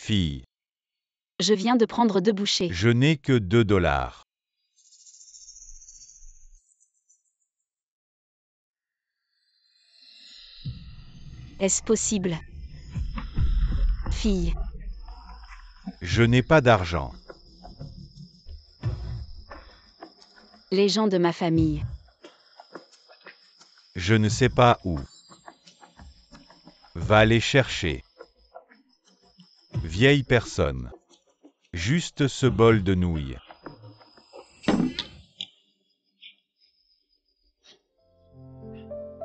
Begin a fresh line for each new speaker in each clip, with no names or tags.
Fille,
Je viens de prendre 2 bouchées.
je n'ai que $2.
Est-ce possible? Fille.
Je n'ai pas d'argent.
Les gens de ma famille.
Je ne sais pas où. Va les chercher. Vieille personne. Juste ce bol de nouilles.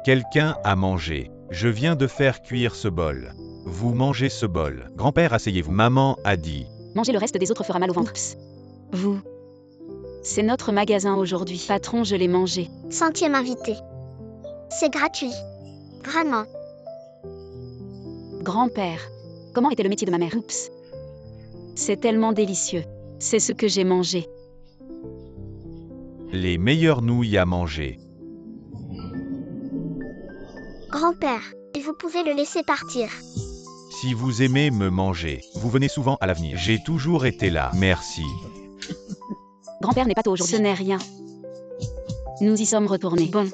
Quelqu'un a mangé. Je viens de faire cuire ce bol. Vous mangez ce bol. Grand-père, asseyez-vous. Maman a dit.
Manger le reste des autres fera mal au ventre. Oups. Vous. C'est notre magasin aujourd'hui. Patron, je l'ai mangé.
100e invité. C'est gratuit. Vraiment.
Grand-père. Comment était le métier de ma mère? Oups. C'est tellement délicieux. C'est ce que j'ai mangé.
Les meilleures nouilles à manger.
Grand-père, vous pouvez le laisser partir.
Si vous aimez me manger, vous venez souvent à l'avenir. J'ai toujours été là. Merci.
Grand-père n'est pas tôt aujourd'hui. Ce n'est rien. Nous y sommes retournés. Bon.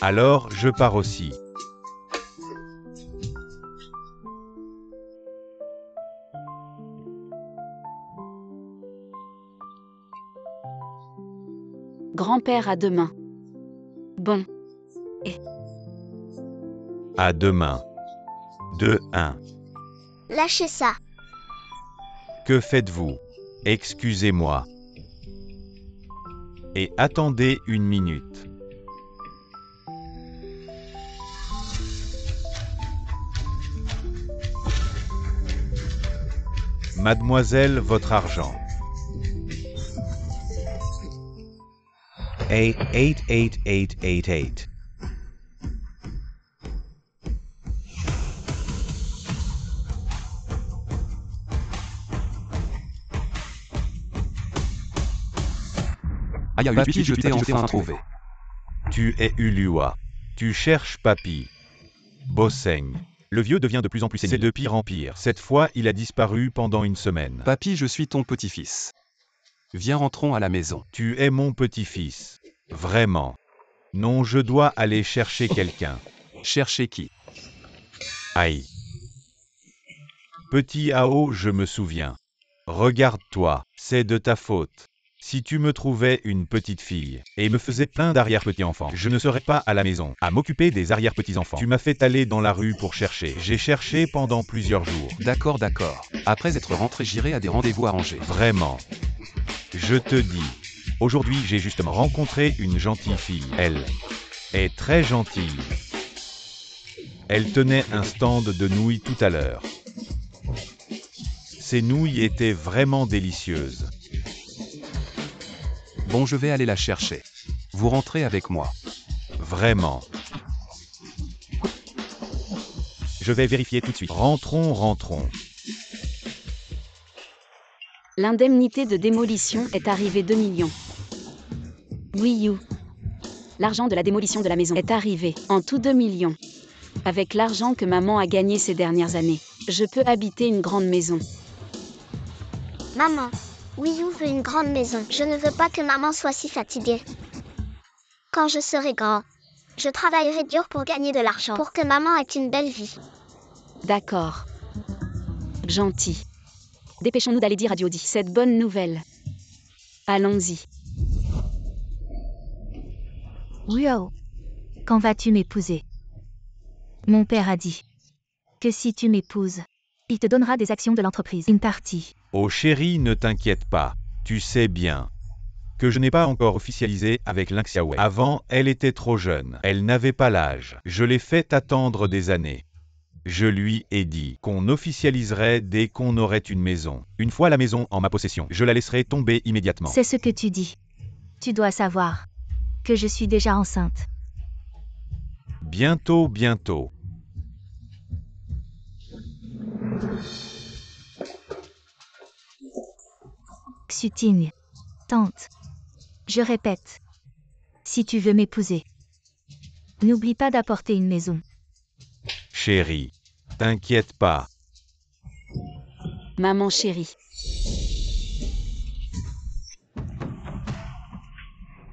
Alors, je pars aussi.
Grand-père, à demain. Bon.
À demain. 2-1.
Lâchez ça.
Que faites-vous? Excusez-moi. Et attendez une minute. Mademoiselle, votre argent. 888888.
Aïe, Papy, je t'ai enfin trouvé.
Tu es Ulua. Tu cherches Papy. Bosseigne. Le vieux devient de plus en plus sénile. C'est de pire en pire. Cette fois, il a disparu pendant une semaine.
Papy, je suis ton petit-fils. Viens, rentrons à la maison.
Tu es mon petit-fils. Vraiment. Non, je dois aller chercher quelqu'un.
Chercher qui?
Aïe. Petit Ao, je me souviens. Regarde-toi, c'est de ta faute. Si tu me trouvais une petite fille, et me faisais plein d'arrière-petits-enfants, je ne serais pas à la maison, à m'occuper des arrière-petits-enfants. Tu m'as fait aller dans la rue pour chercher. J'ai cherché pendant plusieurs jours.
D'accord, d'accord. Après être rentré, j'irai à des rendez-vous arrangés.
Vraiment. Je te dis. Aujourd'hui, j'ai justement rencontré une gentille fille. Elle est très gentille. Elle tenait un stand de nouilles tout à l'heure. Ces nouilles étaient vraiment délicieuses.
Bon, je vais aller la chercher. Vous rentrez avec moi.
Vraiment. Je vais vérifier tout de suite. Rentrons, rentrons.
L'indemnité de démolition est arrivée 2 millions. Oui, you. L'argent de la démolition de la maison est arrivé, en tout 2 millions. Avec l'argent que maman a gagné ces dernières années, je peux habiter une grande maison.
Maman, Wiyu veut une grande maison. Je ne veux pas que maman soit si fatiguée. Quand je serai grand, je travaillerai dur pour gagner de l'argent, pour que maman ait une belle vie.
D'accord. Gentil. Dépêchons-nous d'aller dire à Jody cette bonne nouvelle. Allons-y.
Wow. Quand vas-tu m'épouser? Mon père a dit que si tu m'épouses, il te donnera des actions de l'entreprise. Une partie.
Oh chérie, ne t'inquiète pas. Tu sais bien que je n'ai pas encore officialisé avec Lynxiaowei. Avant, elle était trop jeune. Elle n'avait pas l'âge. Je l'ai fait attendre des années. Je lui ai dit qu'on officialiserait dès qu'on aurait une maison. Une fois la maison en ma possession, je la laisserai tomber immédiatement.
C'est ce que tu dis. Tu dois savoir que je suis déjà enceinte.
Bientôt, bientôt.
Xutine. Tante. Je répète. Si tu veux m'épouser, n'oublie pas d'apporter une maison.
Chérie, t'inquiète pas.
Maman chérie.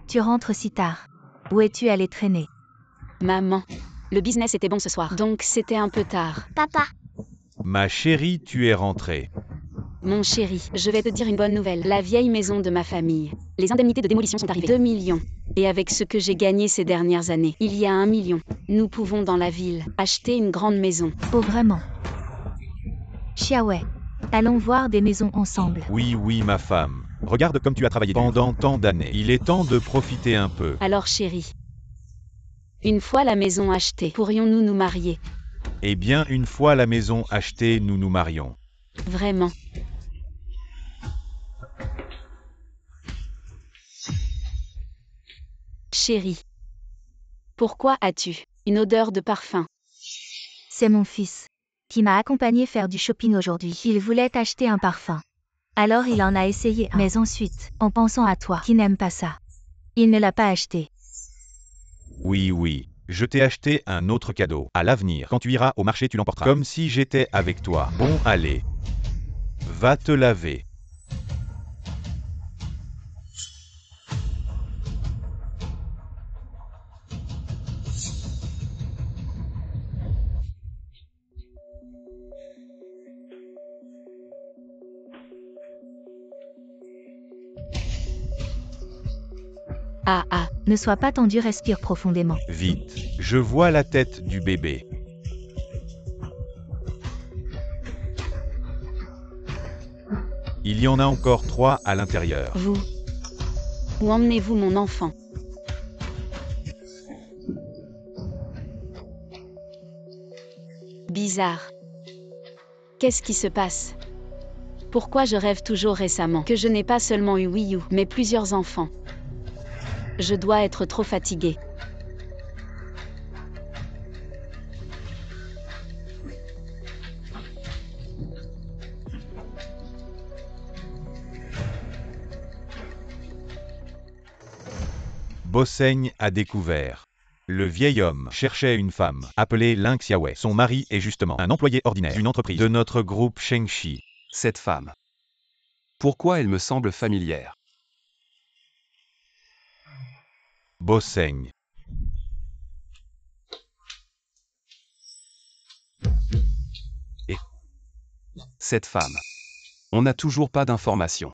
Tu rentres si tard. Où es-tu allé traîner?
Maman. Le business était bon ce soir, donc c'était un peu tard.
Papa,
Ma chérie, tu es rentrée.
Mon chéri, je vais te dire une bonne nouvelle. La vieille maison de ma famille. Les indemnités de démolition sont arrivées. 2 millions. Et avec ce que j'ai gagné ces dernières années, il y a 1 million. Nous pouvons dans la ville acheter une grande maison.
Oh vraiment? Xiaowei, allons voir des maisons ensemble.
Oui, oui, ma femme. Regarde comme tu as travaillé pendant tant d'années. Il est temps de profiter un peu.
Alors chérie, une fois la maison achetée, pourrions-nous nous marier?
Eh bien, une fois la maison achetée, nous nous marions.
Vraiment. Chérie, pourquoi as-tu une odeur de parfum?
C'est mon fils, qui m'a accompagné faire du shopping aujourd'hui. Il voulait acheter un parfum. Alors il en a essayé un. Mais ensuite, en pensant à toi, qui n'aime pas ça, il ne l'a pas acheté.
Oui, oui. Je t'ai acheté un autre cadeau. À l'avenir, quand tu iras au marché, tu l'emporteras. Comme si j'étais avec toi. Bon, allez. Va te laver.
Ah ah,
Ne sois pas tendu, respire profondément.
Vite. Je vois la tête du bébé. Il y en a encore 3 à l'intérieur.
vous. Où emmenez-vous mon enfant? Bizarre. Qu'est-ce qui se passe? Pourquoi je rêve toujours récemment que je n'ai pas seulement eu Wii U, mais plusieurs enfants? Je dois être trop fatiguée.
Bosseigne a découvert. Le vieil homme cherchait une femme, appelée Ling Xiaowei. Son mari est justement un employé ordinaire d'une entreprise de notre groupe Shengxi.
Cette femme. Pourquoi elle me semble familière?
Bosseigne.
Cette femme. On n'a toujours pas d'informations.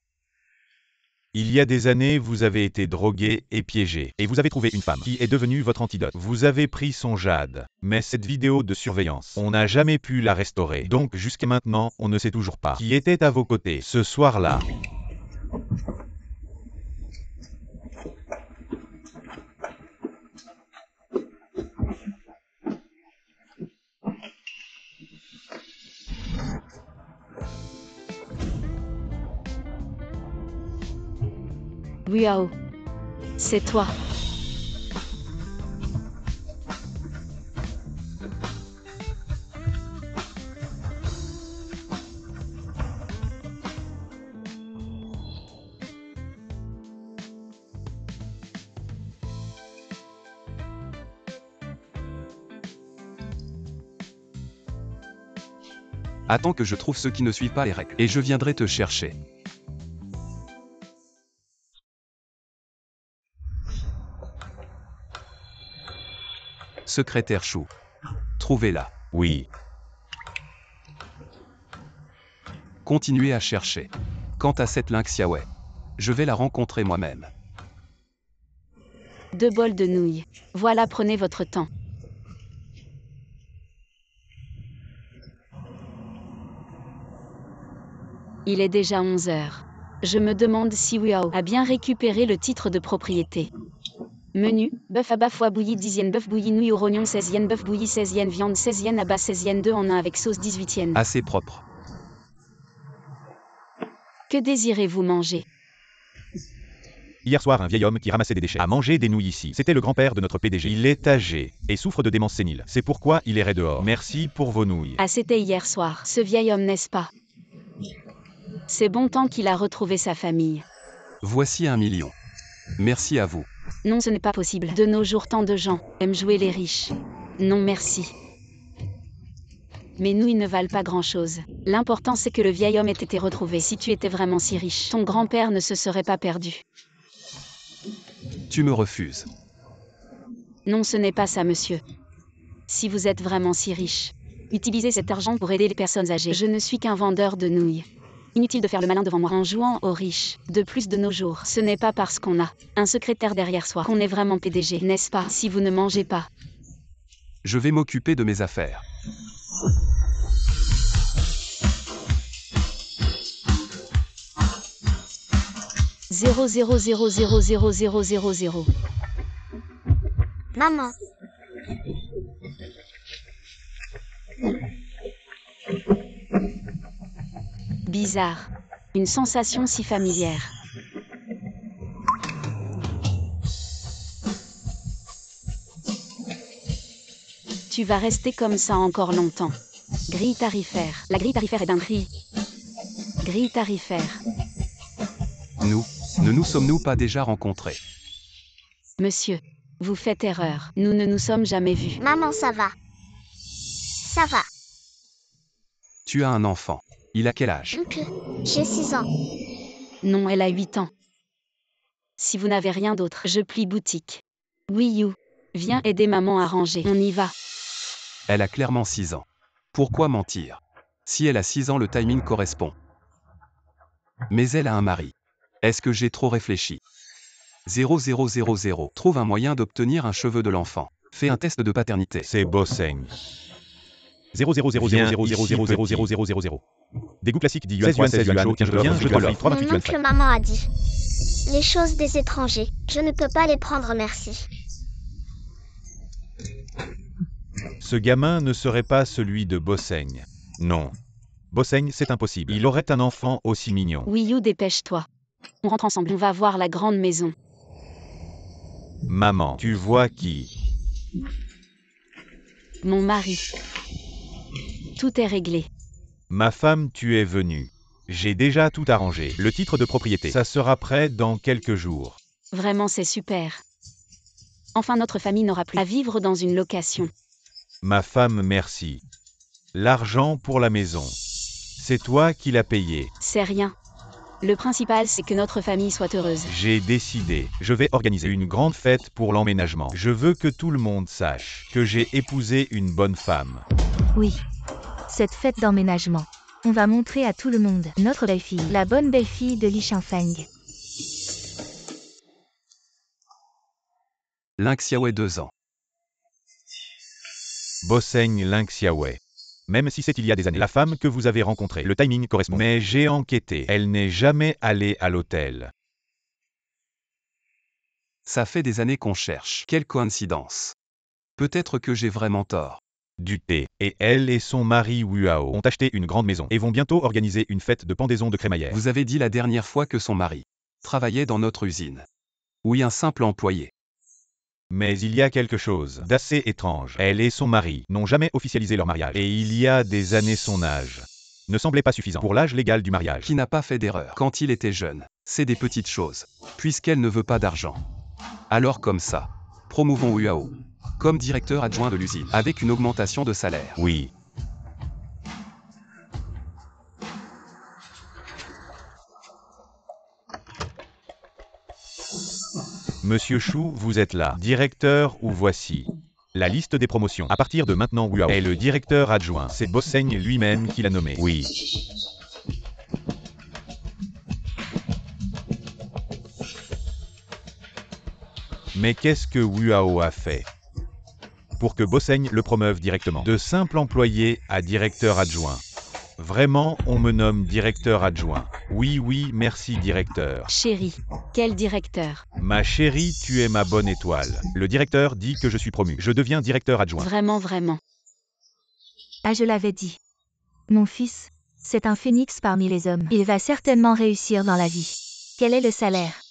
Il y a des années, vous avez été drogué et piégé, et vous avez trouvé une femme qui est devenue votre antidote. Vous avez pris son jade, mais cette vidéo de surveillance, on n'a jamais pu la restaurer. Donc jusqu'à maintenant, on ne sait toujours pas qui était à vos côtés ce soir-là.
Wiao. C'est toi.
Attends que je trouve ceux qui ne suivent pas les règles, et je viendrai te chercher. Secrétaire Chou. Trouvez-la.
Oui.
Continuez à chercher. Quant à cette Ling Xiaowei, je vais la rencontrer moi-même.
2 bols de nouilles. Voilà, prenez votre temps. Il est déjà 11 heures. Je me demande si Wiao a bien récupéré le titre de propriété. Menu, bœuf à bas foie bouilli 10 yens, bœuf bouilli nouilles au rognon 16 yens, bœuf bouilli 16 yens, viande 16 yens, à bas 16 yens, 2 en 1 avec sauce 18 yens.
Assez propre.
Que désirez-vous manger?
Hier soir, un vieil homme qui ramassait des déchets a mangé des nouilles ici. C'était le grand-père de notre PDG. Il est âgé et souffre de démence sénile. C'est pourquoi il errait dehors. Merci pour vos nouilles.
Ah, c'était hier soir. Ce vieil homme, n'est-ce pas? C'est bon tant qu'il a retrouvé sa famille.
Voici 1 million. Merci à vous.
Non, ce n'est pas possible. De nos jours, tant de gens aiment jouer les riches. Non, merci. Mais nous, ils ne valent pas grand-chose. L'important, c'est que le vieil homme ait été retrouvé. Si tu étais vraiment si riche, ton grand-père ne se serait pas perdu.
Tu me refuses.
Non, ce n'est pas ça, monsieur. Si vous êtes vraiment si riche, utilisez cet argent pour aider les personnes âgées. Je ne suis qu'un vendeur de nouilles. Inutile de faire le malin devant moi en jouant aux riches. De plus, de nos jours, ce n'est pas parce qu'on a un secrétaire derrière soi qu'on est vraiment PDG, n'est-ce pas? Si vous ne mangez pas.
Je vais m'occuper de mes affaires.
Zéro zéro zéro zéro zéro zéro zéro zéro.
Maman,
Bizarre. Une sensation si familière. Tu vas rester comme ça encore longtemps. Grille tarifaire. La grille tarifaire est d'un prix. Grille tarifaire.
Ne nous sommes-nous pas déjà rencontrés?
Monsieur, vous faites erreur. Nous ne nous sommes jamais vus.
maman, ça va. Ça va.
Tu as un enfant. Il a quel âge?
Un peu. J'ai 6 ans.
Non, elle a 8 ans. Si vous n'avez rien d'autre, je plie boutique. Oui, you. Viens aider maman à ranger. On y va.
Elle a clairement 6 ans. Pourquoi mentir? Si elle a 6 ans, le timing correspond. Mais elle a un mari. Est-ce que j'ai trop réfléchi? 0000. Trouve un moyen d'obtenir un cheveu de l'enfant. Fais un test de paternité.
C'est Bosseng. 00000000000. Des goûts classiques 10 yuan, 16 yuan, chaud, 15 dollars, je te l'offre, 3
Mon
28 yuan
oncle
frais.
maman a dit. Les choses des étrangers, je ne peux pas les prendre, merci.
Ce gamin ne serait pas celui de Bosseng. Non. Bosseng, c'est impossible. Il aurait un enfant aussi mignon.
Oui, you, dépêche-toi. On rentre ensemble. On va voir la grande maison.
Maman, tu vois qui?
Mon mari. Tout est réglé.
Ma femme, tu es venue. J'ai déjà tout arrangé. Le titre de propriété, ça sera prêt dans quelques jours.
Vraiment, c'est super. Enfin, notre famille n'aura plus à vivre dans une location.
Ma femme, merci. L'argent pour la maison. C'est toi qui l'as payé.
C'est rien. Le principal, c'est que notre famille soit heureuse.
J'ai décidé. Je vais organiser une grande fête pour l'emménagement. Je veux que tout le monde sache que j'ai épousé une bonne femme.
Oui. Cette fête d'emménagement. On va montrer à tout le monde notre belle-fille, la bonne belle-fille de Li Shangfeng.
Lin Xiaowei 2 ans.
Bosseng Lin Xiaowei. Même si c'est il y a des années, la femme que vous avez rencontrée, le timing correspond. Mais j'ai enquêté. Elle n'est jamais allée à l'hôtel.
Ça fait des années qu'on cherche. Quelle coïncidence. Peut-être que j'ai vraiment tort.
Du thé. Et elle et son mari Wuao ont acheté une grande maison et vont bientôt organiser une fête de pendaison de crémaillère.
Vous avez dit la dernière fois que son mari travaillait dans notre usine. Oui, un simple employé.
Mais il y a quelque chose d'assez étrange. Elle et son mari n'ont jamais officialisé leur mariage. Et il y a des années son âge ne semblait pas suffisant pour l'âge légal du mariage.
Qui n'a pas fait d'erreur quand il était jeune. C'est des petites choses. Puisqu'elle ne veut pas d'argent. Alors comme ça, promouvons Wuao comme directeur adjoint de l'usine, avec une augmentation de salaire.
Oui. Monsieur Chou, vous êtes là. Directeur ou voici la liste des promotions. À partir de maintenant, Wuao est le directeur adjoint. C'est Bosseng lui-même qui l'a nommé. Oui. Mais qu'est-ce que Wuao a fait pour que Bosseng le promeuve directement? De simple employé à directeur adjoint. Vraiment, on me nomme directeur adjoint. Oui, merci directeur.
Chérie, quel directeur?
Ma chérie, tu es ma bonne étoile. Le directeur dit que je suis promu. Je deviens directeur adjoint.
Vraiment.
Ah, je l'avais dit. Mon fils, c'est un phénix parmi les hommes. Il va certainement réussir dans la vie. Quel est le salaire?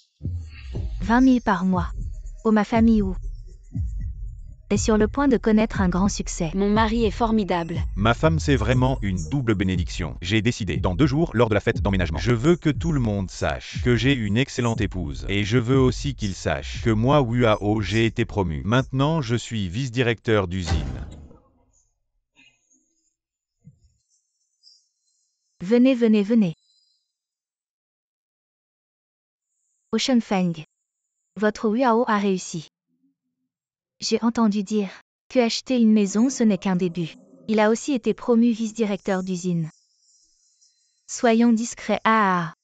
20 000 par mois. Oh, ma famille où? Est sur le point de connaître un grand succès.
Mon mari est formidable.
Ma femme, c'est vraiment une double bénédiction. J'ai décidé, dans 2 jours, lors de la fête d'emménagement, je veux que tout le monde sache que j'ai une excellente épouse. Et je veux aussi qu'il sache que moi, Wuao, j'ai été promu. Maintenant, je suis vice-directeur d'usine.
Venez, venez, venez. Ocean Feng. Votre Wiao a réussi. J'ai entendu dire que acheter une maison ce n'est qu'un début. Il a aussi été promu vice-directeur d'usine. Soyons discrets. Ah.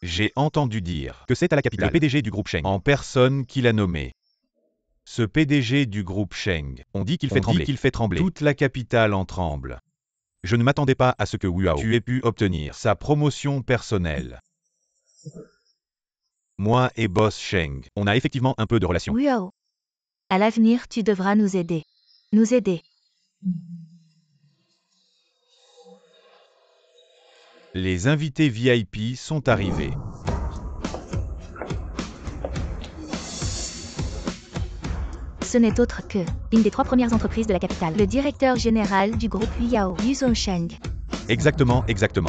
J'ai entendu dire que c'est à la capitale le PDG du groupe Sheng en personne qui l'a nommé. Ce PDG du groupe Sheng, on dit qu'il fait trembler. Toute la capitale en tremble. Je ne m'attendais pas à ce que Wiao ait pu obtenir sa promotion personnelle. Moi et Boss Sheng, on a effectivement un peu de relation.
Wiao. À l'avenir, tu devras nous aider. Nous aider.
Les invités VIP sont arrivés.
Ce n'est autre que une des 3 premières entreprises de la capitale. Le directeur général du groupe Wiao, Yu Zhongsheng.
Exactement.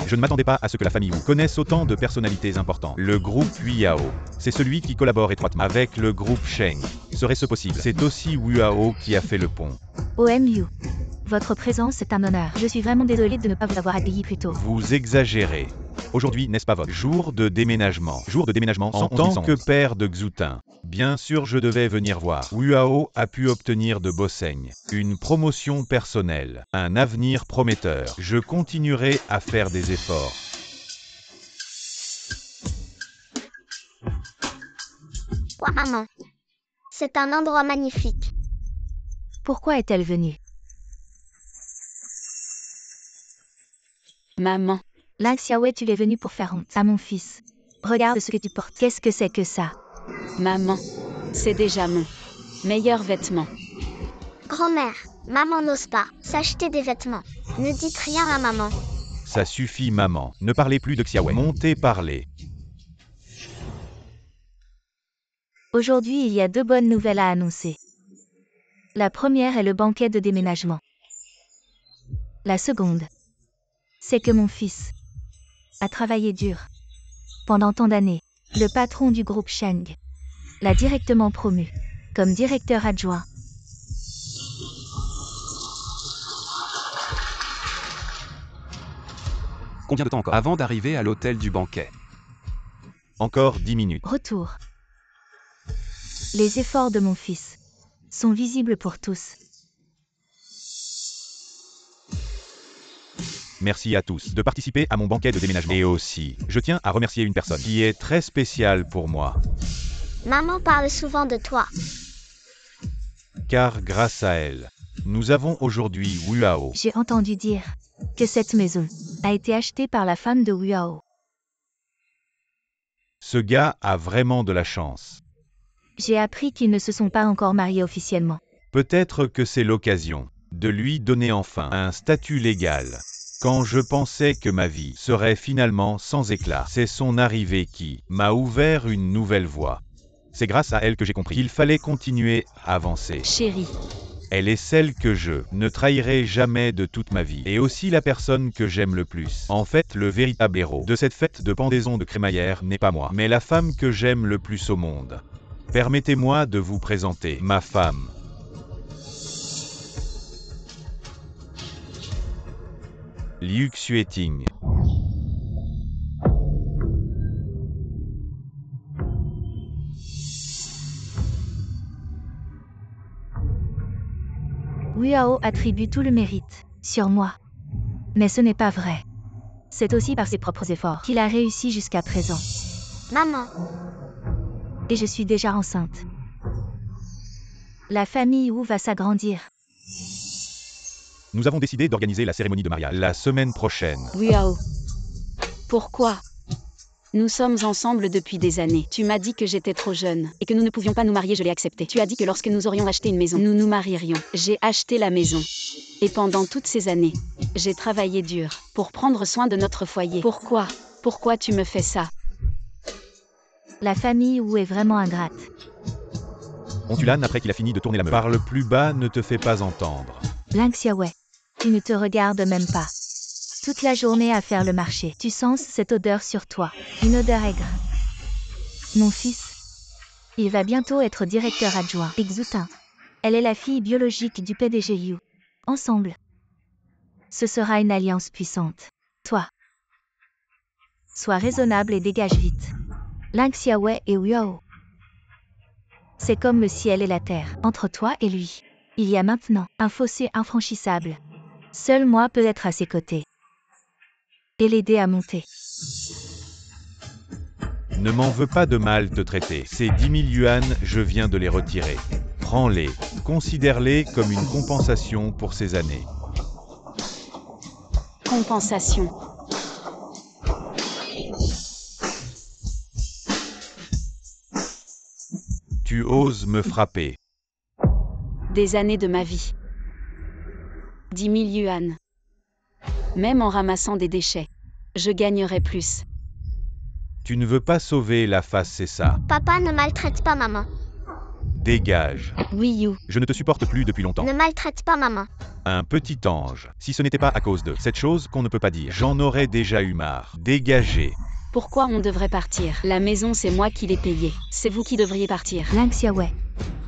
Je ne m'attendais pas à ce que la famille Wu connaisse autant de personnalités importantes. Le groupe Wiao, c'est celui qui collabore étroitement avec le groupe Sheng. Serait-ce possible? C'est aussi Wiao qui a fait le pont.
OMU. Votre présence est un honneur. Je suis vraiment désolée de ne pas vous avoir accueilli plus tôt.
Vous exagérez. Aujourd'hui, n'est-ce pas votre jour de déménagement? En tant que père de Xutin. Bien sûr, je devais venir voir. Wiao a pu obtenir de Bosseng une promotion personnelle, un avenir prometteur. Je continuerai à faire des efforts.
Ouah, maman. C'est un endroit magnifique.
Pourquoi est-elle venue?
Maman,
Lang Xiaowei, tu es venu pour faire honte à mon fils. Regarde ce que tu portes. Qu'est-ce que c'est que ça?
maman, c'est déjà mon meilleur vêtement.
Grand-mère, maman n'ose pas s'acheter des vêtements. Ne dites rien à maman.
Ça suffit, maman. Ne parlez plus de Xiaowei. Montez parler.
Aujourd'hui, il y a 2 bonnes nouvelles à annoncer. La première est le banquet de déménagement. La seconde, c'est que mon fils a travaillé dur pendant tant d'années. Le patron du groupe Sheng l'a directement promu comme directeur adjoint.
Combien de temps encore avant d'arriver à l'hôtel du banquet?
Encore 10 minutes.
Retour. Les efforts de mon fils sont visibles pour tous.
Merci à tous de participer à mon banquet de déménagement. Et aussi, je tiens à remercier une personne qui est très spéciale pour moi.
Maman parle souvent de toi.
Car grâce à elle, nous avons aujourd'hui Wiao.
J'ai entendu dire que cette maison a été achetée par la femme de Wiao.
Ce gars a vraiment de la chance.
J'ai appris qu'ils ne se sont pas encore mariés officiellement.
Peut-être que c'est l'occasion de lui donner enfin un statut légal. Quand je pensais que ma vie serait finalement sans éclat, c'est son arrivée qui m'a ouvert une nouvelle voie. C'est grâce à elle que j'ai compris qu'il fallait continuer à avancer.
Chérie,
Elle est celle que je ne trahirai jamais de toute ma vie. Et aussi la personne que j'aime le plus. En fait, le véritable héros de cette fête de pendaison de crémaillère n'est pas moi, mais la femme que j'aime le plus au monde. Permettez-moi de vous présenter ma femme. Liu Xueting.
Wiao attribue tout le mérite sur moi. Mais ce n'est pas vrai. C'est aussi par ses propres efforts qu'il a réussi jusqu'à présent.
Maman,
Et je suis déjà enceinte. La famille Wu va s'agrandir.
Nous avons décidé d'organiser la cérémonie de mariage la semaine prochaine.
Wiao. Pourquoi? Nous sommes ensemble depuis des années. Tu m'as dit que j'étais trop jeune et que nous ne pouvions pas nous marier, je l'ai accepté. Tu as dit que lorsque nous aurions acheté une maison, nous nous marierions. J'ai acheté la maison. Et pendant toutes ces années, j'ai travaillé dur pour prendre soin de notre foyer. Pourquoi? Pourquoi tu me fais ça?
La famille Wu est vraiment ingrate.
On tue l'âne après qu'il a fini de tourner la meule. Parle plus bas, ne te fais pas entendre.
Lang Xiaowei, tu ne te regardes même pas. Toute la journée à faire le marché. Tu sens cette odeur sur toi. Une odeur aigre. Mon fils, il va bientôt être directeur adjoint. Xutin. Elle est la fille biologique du PDG Yu. Ensemble, ce sera une alliance puissante. Toi Sois raisonnable et dégage vite. Ling Xiaowei et Yao. C'est comme le ciel et la terre, entre toi et lui. Il y a maintenant un fossé infranchissable. Seul moi peux être à ses côtés. Et l'aider à monter.
Ne m'en veux pas de mal te traiter. Ces 10 000 yuan, je viens de les retirer. Prends-les. Considère-les comme une compensation pour ces années.
Compensation.
Tu oses me frapper.
Des années de ma vie. 10 000 yuan. Même en ramassant des déchets, je gagnerais plus.
Tu ne veux pas sauver la face, c'est ça.
Papa, ne maltraite pas maman.
Dégage.
Oui, You.
Je ne te supporte plus depuis longtemps.
Ne maltraite pas maman.
Un petit ange. Si ce n'était pas à cause de cette chose qu'on ne peut pas dire, j'en aurais déjà eu marre. Dégagez.
Pourquoi on devrait partir? La maison, c'est moi qui l'ai payée. C'est vous qui devriez partir.
Ling Xiaowei.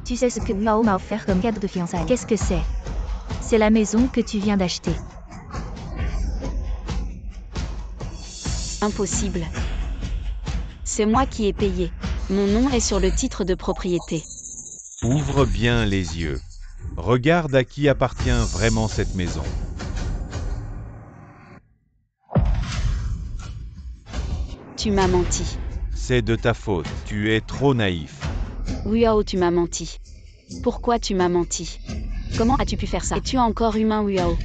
Tu sais ce que Yao m'a offert comme cadeau de fiançailles? Qu'est-ce que c'est? C'est la maison que tu viens d'acheter.
Impossible. C'est moi qui ai payé. Mon nom est sur le titre de propriété.
Ouvre bien les yeux. Regarde à qui appartient vraiment cette maison.
Tu m'as menti.
C'est de ta faute. Tu es trop naïf.
Yao, tu m'as menti. Pourquoi tu m'as menti? Comment as-tu pu faire ça? Es-tu encore humain, Yao?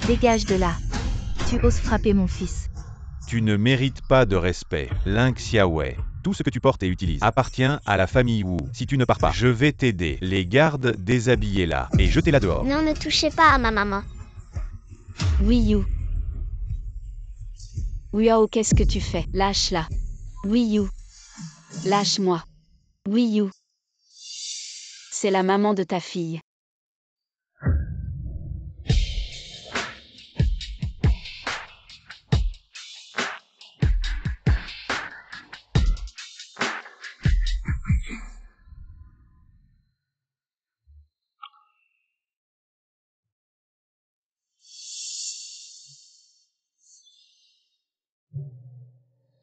Dégage de là. Tu oses frapper mon fils.
Tu ne mérites pas de respect. Ling Xiaowei. Tout ce que tu portes et utilises appartient à la famille Wu. Si tu ne pars pas, je vais t'aider. Les gardes, déshabillez-la et jetez-la dehors.
Non, ne touchez pas à ma maman.
Oui, You. Yao, qu'est-ce que tu fais? Lâche-la. Oui, You. Lâche-moi. Oui, You. C'est la maman de ta fille.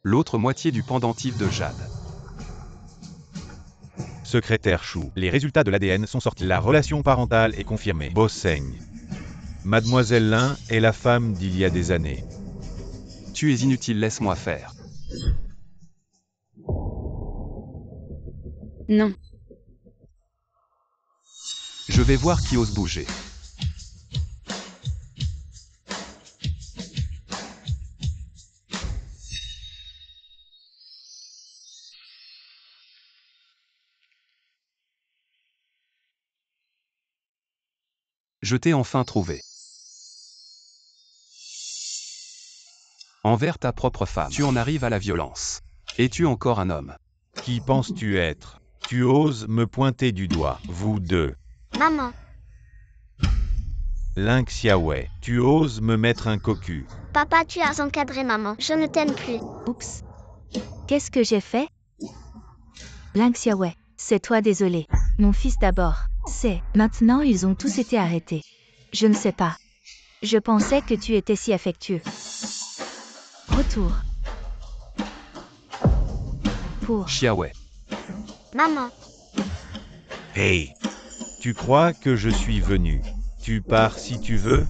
L'autre moitié du pendentif de Jade.
Secrétaire Chou. Les résultats de l'ADN sont sortis. La relation parentale est confirmée. Bosseng. Mademoiselle Lin est la femme d'il y a des années.
Tu es inutile, laisse-moi faire.
Non.
Je vais voir qui ose bouger. Je t'ai enfin trouvé. Envers ta propre femme, tu en arrives à la violence. Es-tu encore un homme?
Qui penses-tu être? Tu oses me pointer du doigt, vous deux.
Maman.
Ling Xiaowei. Tu oses me mettre un cocu.
Papa, tu as encadré maman. Je ne t'aime plus.
Oups. Qu'est-ce que j'ai fait? Ling Xiaowei. C'est toi, désolé. Mon fils d'abord. Maintenant ils ont tous été arrêtés. Je ne sais pas. Je pensais que tu étais si affectueux. Retour. Pour.
Xiaowei.
Maman.
Hey! Tu crois que je suis venu? Tu pars si tu veux?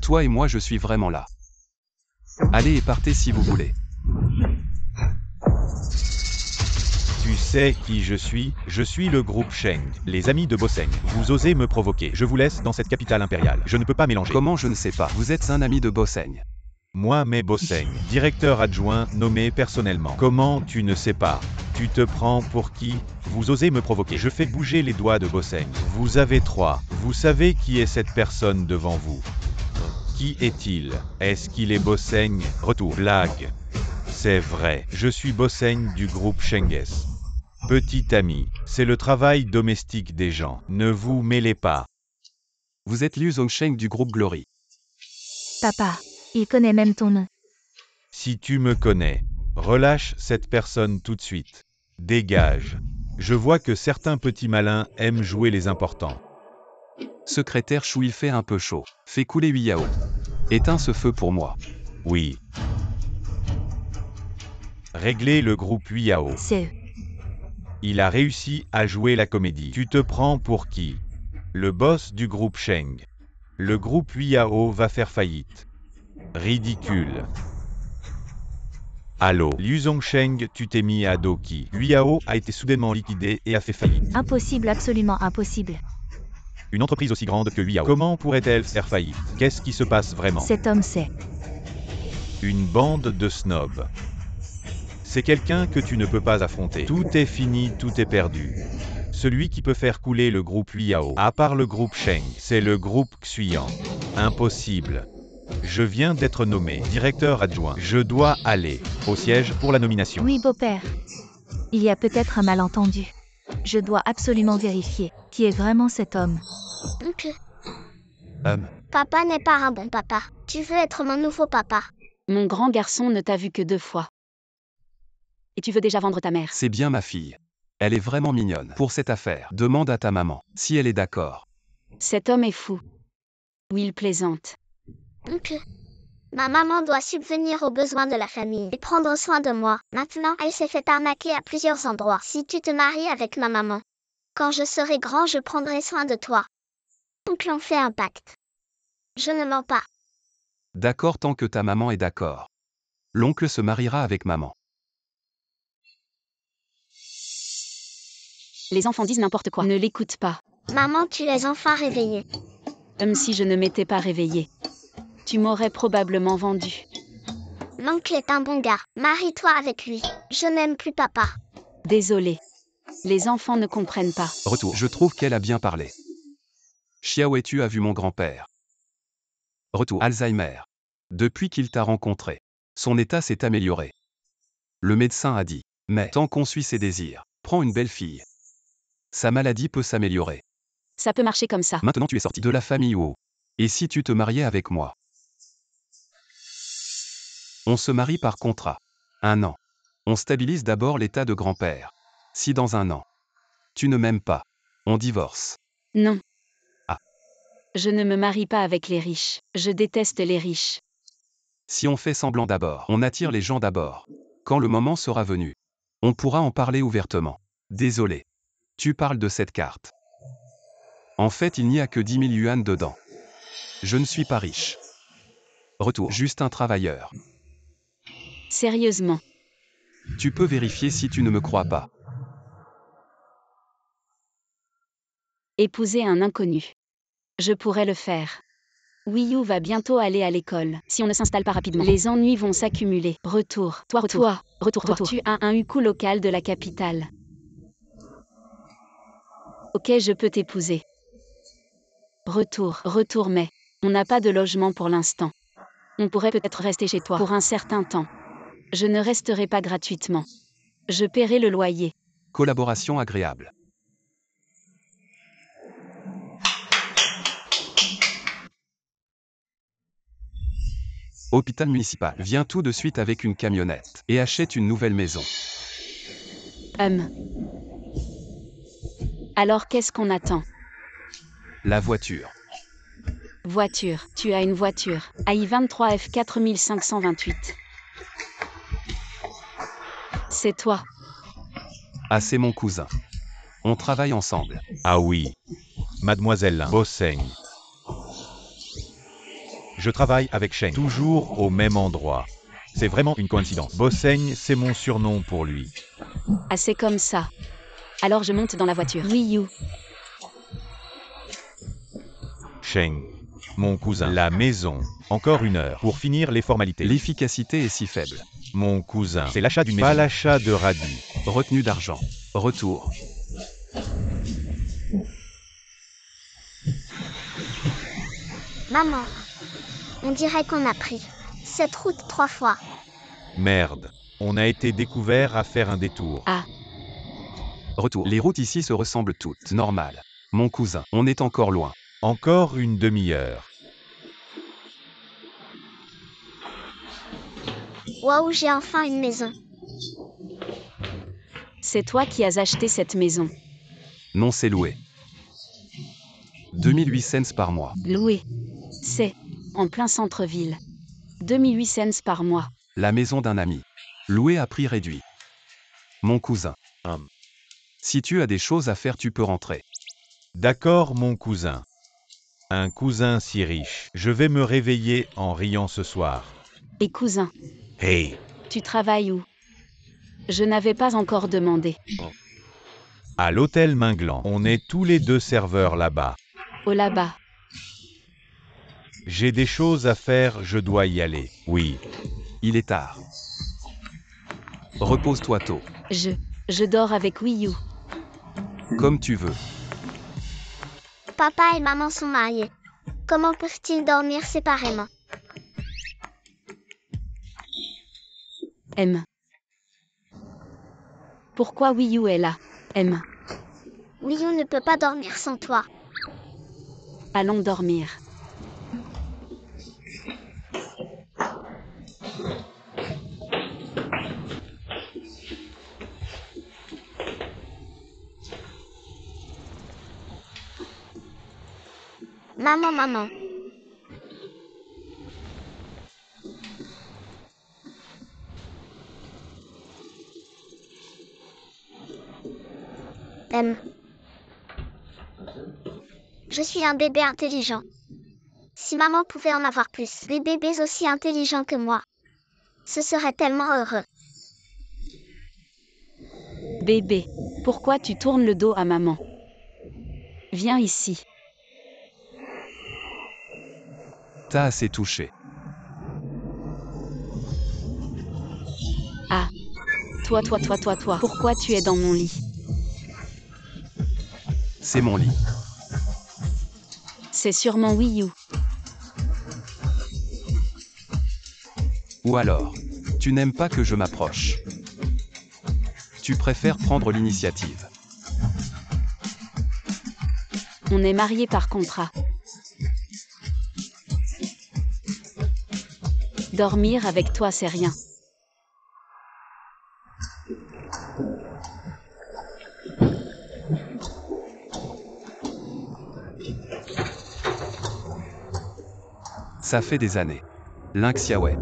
Toi et moi, je suis vraiment là. Allez et partez si vous voulez.
Tu sais qui je suis? Je suis le groupe Sheng, les amis de Bosseng. Vous osez me provoquer. Je vous laisse dans cette capitale impériale. Je ne peux pas mélanger.
Comment je ne sais pas? Vous êtes un ami de Bosseng.
Moi, mais Bosseng, directeur adjoint nommé personnellement. Comment tu ne sais pas? Tu te prends pour qui? Vous osez me provoquer. Je fais bouger les doigts de Bosseng. Vous avez trois. Vous savez qui est cette personne devant vous? Qui est-il? Est-ce qu'il est Bosseng? Retour. Blague. C'est vrai. Je suis Bosseng du groupe Shenges. Petit ami, c'est le travail domestique des gens. Ne vous mêlez pas.
Vous êtes Liu Zongsheng du groupe Glory.
Papa. Il connaît même ton nom.
Si tu me connais, relâche cette personne tout de suite. Dégage. Je vois que certains petits malins aiment jouer les importants.
Secrétaire Chou, il fait un peu chaud. Fais couler 8 Yao. Éteins ce feu pour moi.
Oui. Régler le groupe Yao.
C'est eux.
Il a réussi à jouer la comédie. Tu te prends pour qui? Le boss du groupe Sheng. Le groupe Yao va faire faillite. Ridicule. Allô, Liu Zhongsheng, tu t'es mis à dos qui? Yao a été soudainement liquidé et a fait faillite.
Impossible, absolument impossible.
Une entreprise aussi grande que Yao, comment pourrait-elle faire faillite? Qu'est-ce qui se passe vraiment?
Cet homme sait.
Une bande de snobs. C'est quelqu'un que tu ne peux pas affronter. Tout est fini, tout est perdu. Celui qui peut faire couler le groupe Yao, à part le groupe Sheng, c'est le groupe Xuyan. Impossible. Je viens d'être nommé directeur adjoint. Je dois aller au siège pour la nomination.
Oui, beau-père. Il y a peut-être un malentendu. Je dois absolument vérifier qui est vraiment cet homme.
Ok. Papa n'est pas un bon papa. Tu veux être mon nouveau papa?
Mon grand garçon ne t'a vu que 2 fois. Et tu veux déjà vendre ta mère.
C'est bien ma fille. Elle est vraiment mignonne. Pour cette affaire, demande à ta maman si elle est d'accord.
Cet homme est fou. Oui, il plaisante.
Ok. Ma maman doit subvenir aux besoins de la famille et prendre soin de moi. Maintenant, elle s'est fait arnaquer à plusieurs endroits. Si tu te maries avec ma maman, quand je serai grand, je prendrai soin de toi. Donc on fait un pacte. Je ne mens pas.
D'accord tant que ta maman est d'accord. L'oncle se mariera avec maman.
Les enfants disent n'importe quoi. Ne l'écoute pas.
Maman, tu es enfin réveillée.
Comme si je ne m'étais pas réveillée. Tu m'aurais probablement vendu.
L'oncle est un bon gars. Marie-toi avec lui. Je n'aime plus papa.
Désolée. Les enfants ne comprennent pas.
Retour. Je trouve qu'elle a bien parlé. Xiao, tu as vu mon grand-père. Retour. Alzheimer. Depuis qu'il t'a rencontré, son état s'est amélioré. Le médecin a dit, mais tant qu'on suit ses désirs, prends une belle fille. Sa maladie peut s'améliorer.
Ça peut marcher comme ça.
Maintenant tu es sorti de la famille Wu. Et si tu te mariais avec moi? On se marie par contrat. 1 an. On stabilise d'abord l'état de grand-père. Si dans 1 an, tu ne m'aimes pas, on divorce.
Non.
Ah.
Je ne me marie pas avec les riches. Je déteste les riches.
Si on fait semblant d'abord, on attire les gens d'abord. Quand le moment sera venu, on pourra en parler ouvertement. Désolé. Tu parles de cette carte. En fait, il n'y a que 10 000 yuan dedans. Je ne suis pas riche. Retour. Juste un travailleur.
Sérieusement.
Tu peux vérifier si tu ne me crois pas.
Épouser un inconnu. Je pourrais le faire. Wiyu va bientôt aller à l'école. Si on ne s'installe pas rapidement, les ennuis vont s'accumuler. Retour. Toi. Retour. Tu as un hukou local de la capitale. Ok, je peux t'épouser. Retour, mais on n'a pas de logement pour l'instant. On pourrait peut-être rester chez toi pour un certain temps. Je ne resterai pas gratuitement. Je paierai le loyer.
Collaboration agréable. Hôpital municipal. Viens tout de suite avec une camionnette et achète une nouvelle maison.
Alors qu'est-ce qu'on attend?
La voiture.
Voiture. Tu as une voiture. AI23F 4528. C'est toi.
Ah, c'est mon cousin. On travaille ensemble.
Ah oui. Mademoiselle Bosseng. Je travaille avec Sheng, toujours au même endroit. C'est vraiment une coïncidence. Bosseng, c'est mon surnom pour lui.
Ah, c'est comme ça. Alors je monte dans la voiture. Wiyu.
Sheng. Mon cousin. La maison. Encore 1 heure pour finir les formalités.
L'efficacité est si faible.
Mon cousin. C'est l'achat d'une maison. Pas l'achat de radis.
Retenue d'argent. Retour.
Maman. On dirait qu'on a pris cette route 3 fois.
Merde. On a été découvert à faire un détour.
Ah.
Retour. Les routes ici se ressemblent toutes. Normal. Mon cousin. On est encore loin.
Encore une demi-heure.
Waouh, j'ai enfin une maison.
C'est toi qui as acheté cette maison.
Non, c'est loué. 2008 cents par mois.
Loué. C'est en plein centre-ville. 2008 cents par mois.
La maison d'un ami. Loué à prix réduit. Mon cousin. Si tu as des choses à faire, tu peux rentrer.
D'accord, mon cousin. Un cousin si riche. Je vais me réveiller en riant ce soir.
Et cousin,
Hey,
tu travailles où? Je n'avais pas encore demandé.
à l'hôtel Minglan, on est tous les deux serveurs là-bas.
Oh là-bas.
J'ai des choses à faire, je dois y aller. Oui.
Il est tard. Repose-toi tôt.
Je dors avec Wii U.
Comme tu veux.
Papa et maman sont mariés. Comment peuvent-ils dormir séparément?
M. Pourquoi Wii U est là? M.
Wii U ne peut pas dormir sans toi.
Allons dormir.
Maman. M. Je suis un bébé intelligent. Si maman pouvait en avoir plus, des bébés aussi intelligents que moi, ce serait tellement heureux.
Bébé, pourquoi tu tournes le dos à maman? Viens ici.
T'as assez touché.
Ah. Toi. Pourquoi tu es dans mon lit?
C'est mon lit.
C'est sûrement Wii U.
Ou alors, tu n'aimes pas que je m'approche. Tu préfères prendre l'initiative.
On est mariés par contrat. Dormir avec toi, c'est rien.
Ça fait des années. Lynx Yahweh.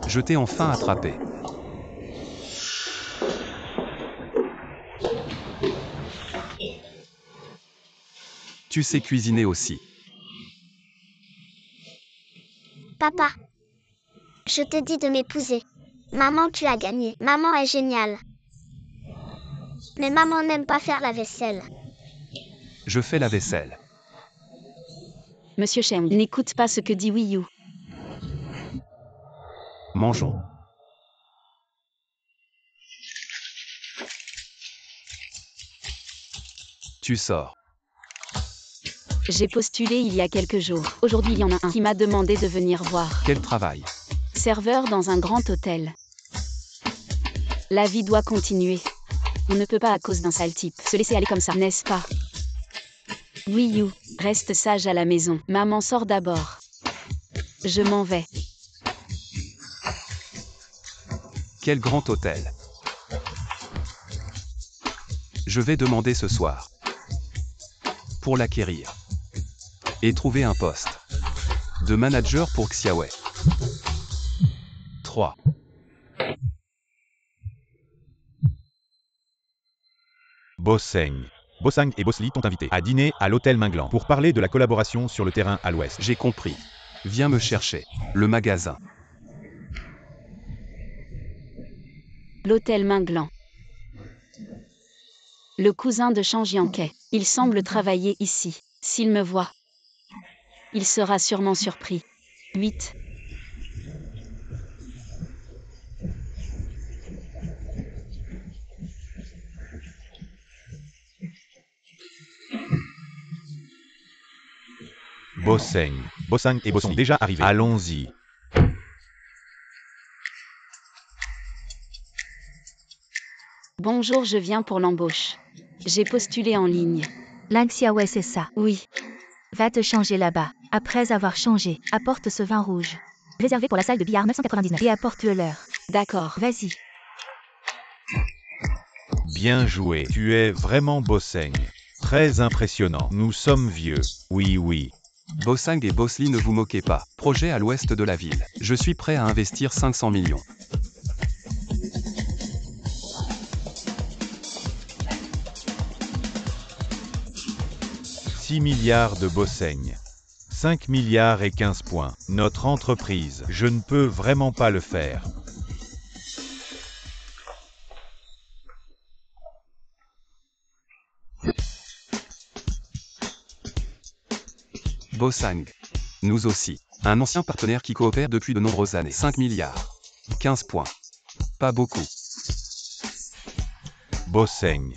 Je t'ai enfin attrapé. Tu sais cuisiner aussi.
Papa, je t'ai dit de m'épouser. Maman, tu as gagné. Maman est géniale. Mais maman n'aime pas faire la vaisselle.
Je fais la vaisselle.
Monsieur Shem, n'écoute pas ce que dit Wii U.
Mangeons. Tu sors.
J'ai postulé il y a quelques jours. Aujourd'hui, il y en a un qui m'a demandé de venir voir.
Quel travail?
Serveur dans un grand hôtel. La vie doit continuer. On ne peut pas à cause d'un sale type se laisser aller comme ça, n'est-ce pas? Wii U, reste sage à la maison. Maman sort d'abord. Je m'en vais.
Quel grand hôtel. Je vais demander ce soir. Pour l'acquérir. Et trouver un poste. De manager pour Xiaowei. 3.
Bossang et Bossli t'ont invité à dîner à l'hôtel Minglan pour parler de la collaboration sur le terrain à l'ouest.
J'ai compris. Viens me chercher. Le magasin.
L'hôtel Minglan. Le cousin de Chang Jiankei. Il semble travailler ici. S'il me voit, il sera sûrement surpris. 8.
Bossang et Bossli sont déjà arrivés. Allons-y.
Bonjour, je viens pour l'embauche. J'ai postulé en ligne.
Lynx Yahweh, c'est ça.
Oui,
Va te changer là-bas. Après avoir changé, apporte ce vin rouge. Réservé pour la salle de billard 999. Et apporte-le leur.
d'accord.
Vas-y.
Bien joué. Tu es vraiment Bossang. Très impressionnant. Nous sommes vieux. Oui.
Bossang et Bosley, ne vous moquez pas. Projet à l'ouest de la ville. Je suis prêt à investir 500 millions. «
6 milliards de Bossaigne. 5 milliards et 15 points. Notre entreprise, je ne peux vraiment pas le faire.
Bossang. Nous aussi. Un ancien partenaire qui coopère depuis de nombreuses années. 5 milliards. 15 points. Pas beaucoup.
Bossaigne.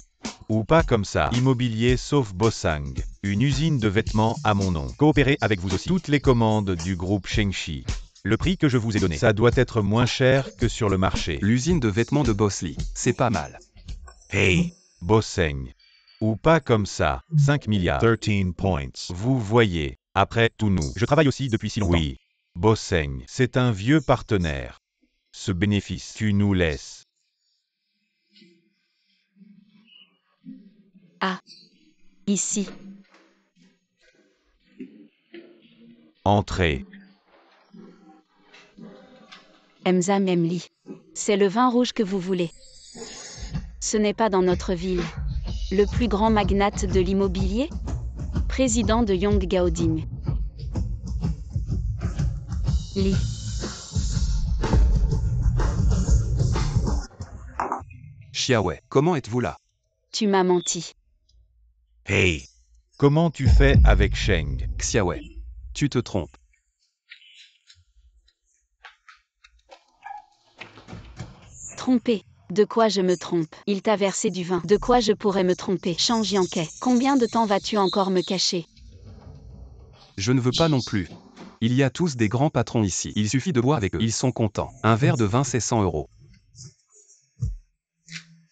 Ou pas comme ça. Immobilier sauf Bossang. Une usine de vêtements à mon nom. Coopérer avec vous aussi. Toutes les commandes du groupe Shengshi. Le prix que je vous ai donné, ça doit être moins cher que sur le marché.
L'usine de vêtements de Bosley. C'est pas mal.
Hey, Bossaigne. Ou pas comme ça. 5 milliards. 13 points. Vous voyez. Après tout nous. Je travaille aussi depuis si longtemps. Oui. Bossaigne. C'est un vieux partenaire. Ce bénéfice, tu nous laisses.
Ah. Ici.
Entrez.
Emza Memli. C'est le vin rouge que vous voulez. Ce n'est pas dans notre ville. Le plus grand magnate de l'immobilier? Président de Yong Gaoding. Li.
Xiaowei, comment êtes-vous là?
Tu m'as menti.
Hey. Comment tu fais avec Sheng?
Xiaowei. Tu te trompes.
Trompé. De quoi je me trompe? Il t'a versé du vin. De quoi je pourrais me tromper? Shang Yankai. Combien de temps vas-tu encore me cacher?
Je ne veux pas non plus. Il y a tous des grands patrons ici. Il suffit de boire avec eux. Ils sont contents. Un verre de vin, c'est 100 €.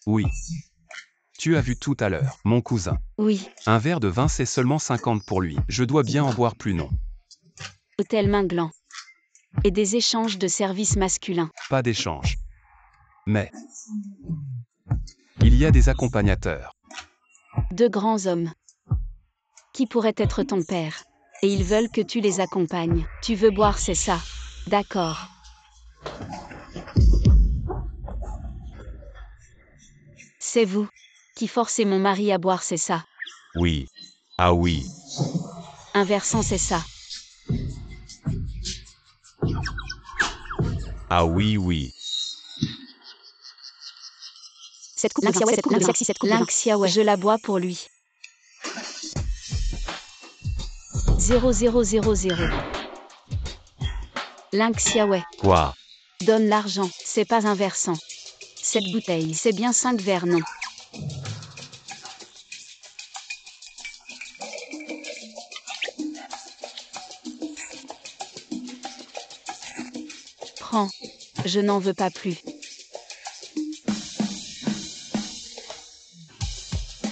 Oui. Tu as vu tout à l'heure, mon cousin.
Oui.
Un verre de vin, c'est seulement 50 pour lui. Je dois bien en boire plus, non?
Hôtel Minglan. Et des échanges de services masculins.
Pas d'échange. Mais il y a des accompagnateurs.
Deux grands hommes. Qui pourraient être ton père? Et ils veulent que tu les accompagnes. Tu veux boire, c'est ça? D'accord. C'est vous qui forcez mon mari à boire, c'est ça?
Oui. Ah oui.
Inversant, c'est ça?
Ah oui, oui.
Cette coupe de vin, cette coupe de sexy, cette coupe de vin. Xiaowei, je la bois pour lui. 0000. Xiaowei.
Quoi?
Donne l'argent, c'est pas inversant. Cette bouteille, c'est bien 5 verres, non? Prends. Je n'en veux pas plus.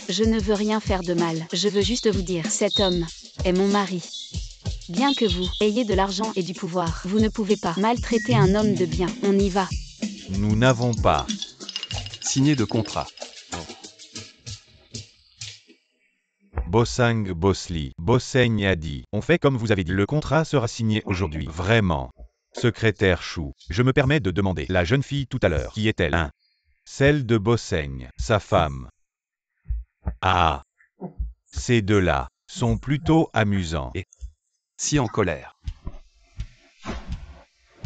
Je ne veux rien faire de mal. Je veux juste vous dire, cet homme est mon mari. Bien que vous ayez de l'argent et du pouvoir, vous ne pouvez pas maltraiter un homme de bien. On y va.
Nous n'avons pas.
Signé de contrat.
Bossang Bosley. Bossaigne a dit. On fait comme vous avez dit. Le contrat sera signé aujourd'hui. Vraiment. Secrétaire Chou. Je me permets de demander. La jeune fille tout à l'heure. Qui est-elle? Hein? Celle de Bossaigne. Sa femme. Ah. Ces deux-là sont plutôt amusants. Et
Si en colère.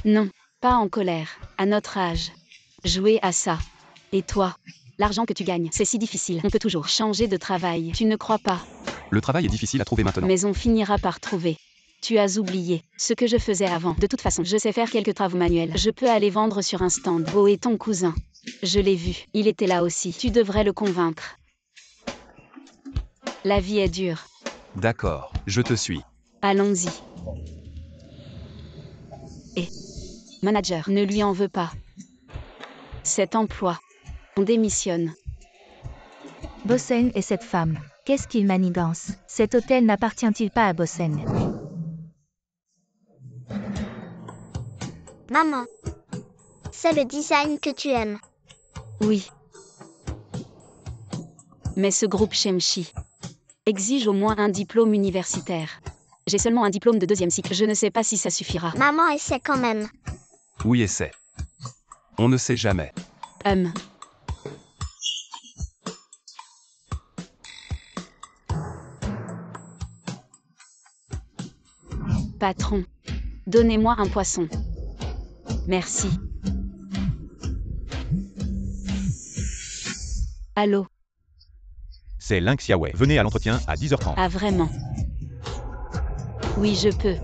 Non, pas en colère. À notre âge. Jouer à ça. Et toi? L'argent que tu gagnes, c'est si difficile. On peut toujours changer de travail. Tu ne crois pas?
Le travail est difficile à trouver maintenant.
Mais on finira par trouver. Tu as oublié ce que je faisais avant. De toute façon, je sais faire quelques travaux manuels. Je peux aller vendre sur un stand. Beau est ton cousin. Je l'ai vu. Il était là aussi. Tu devrais le convaincre. La vie est dure.
D'accord, je te suis.
Allons-y. Et manager, ne lui en veux pas. Cet emploi. On démissionne.
Bossaigne et cette femme. Qu'est-ce qu'ils manigancent? Cet hôtel n'appartient-il pas à Bossaigne?
Maman. C'est le design que tu aimes.
Oui. Mais ce groupe Shemshi exige au moins un diplôme universitaire. J'ai seulement un diplôme de 2e cycle. Je ne sais pas si ça suffira.
Maman essaie quand même.
Oui, essaie. On ne sait jamais.
Patron. Donnez-moi un poisson. Merci. Allô?
C'est Lynx Yahweh. Venez à l'entretien à 10h30.
Ah vraiment? Oui, je peux.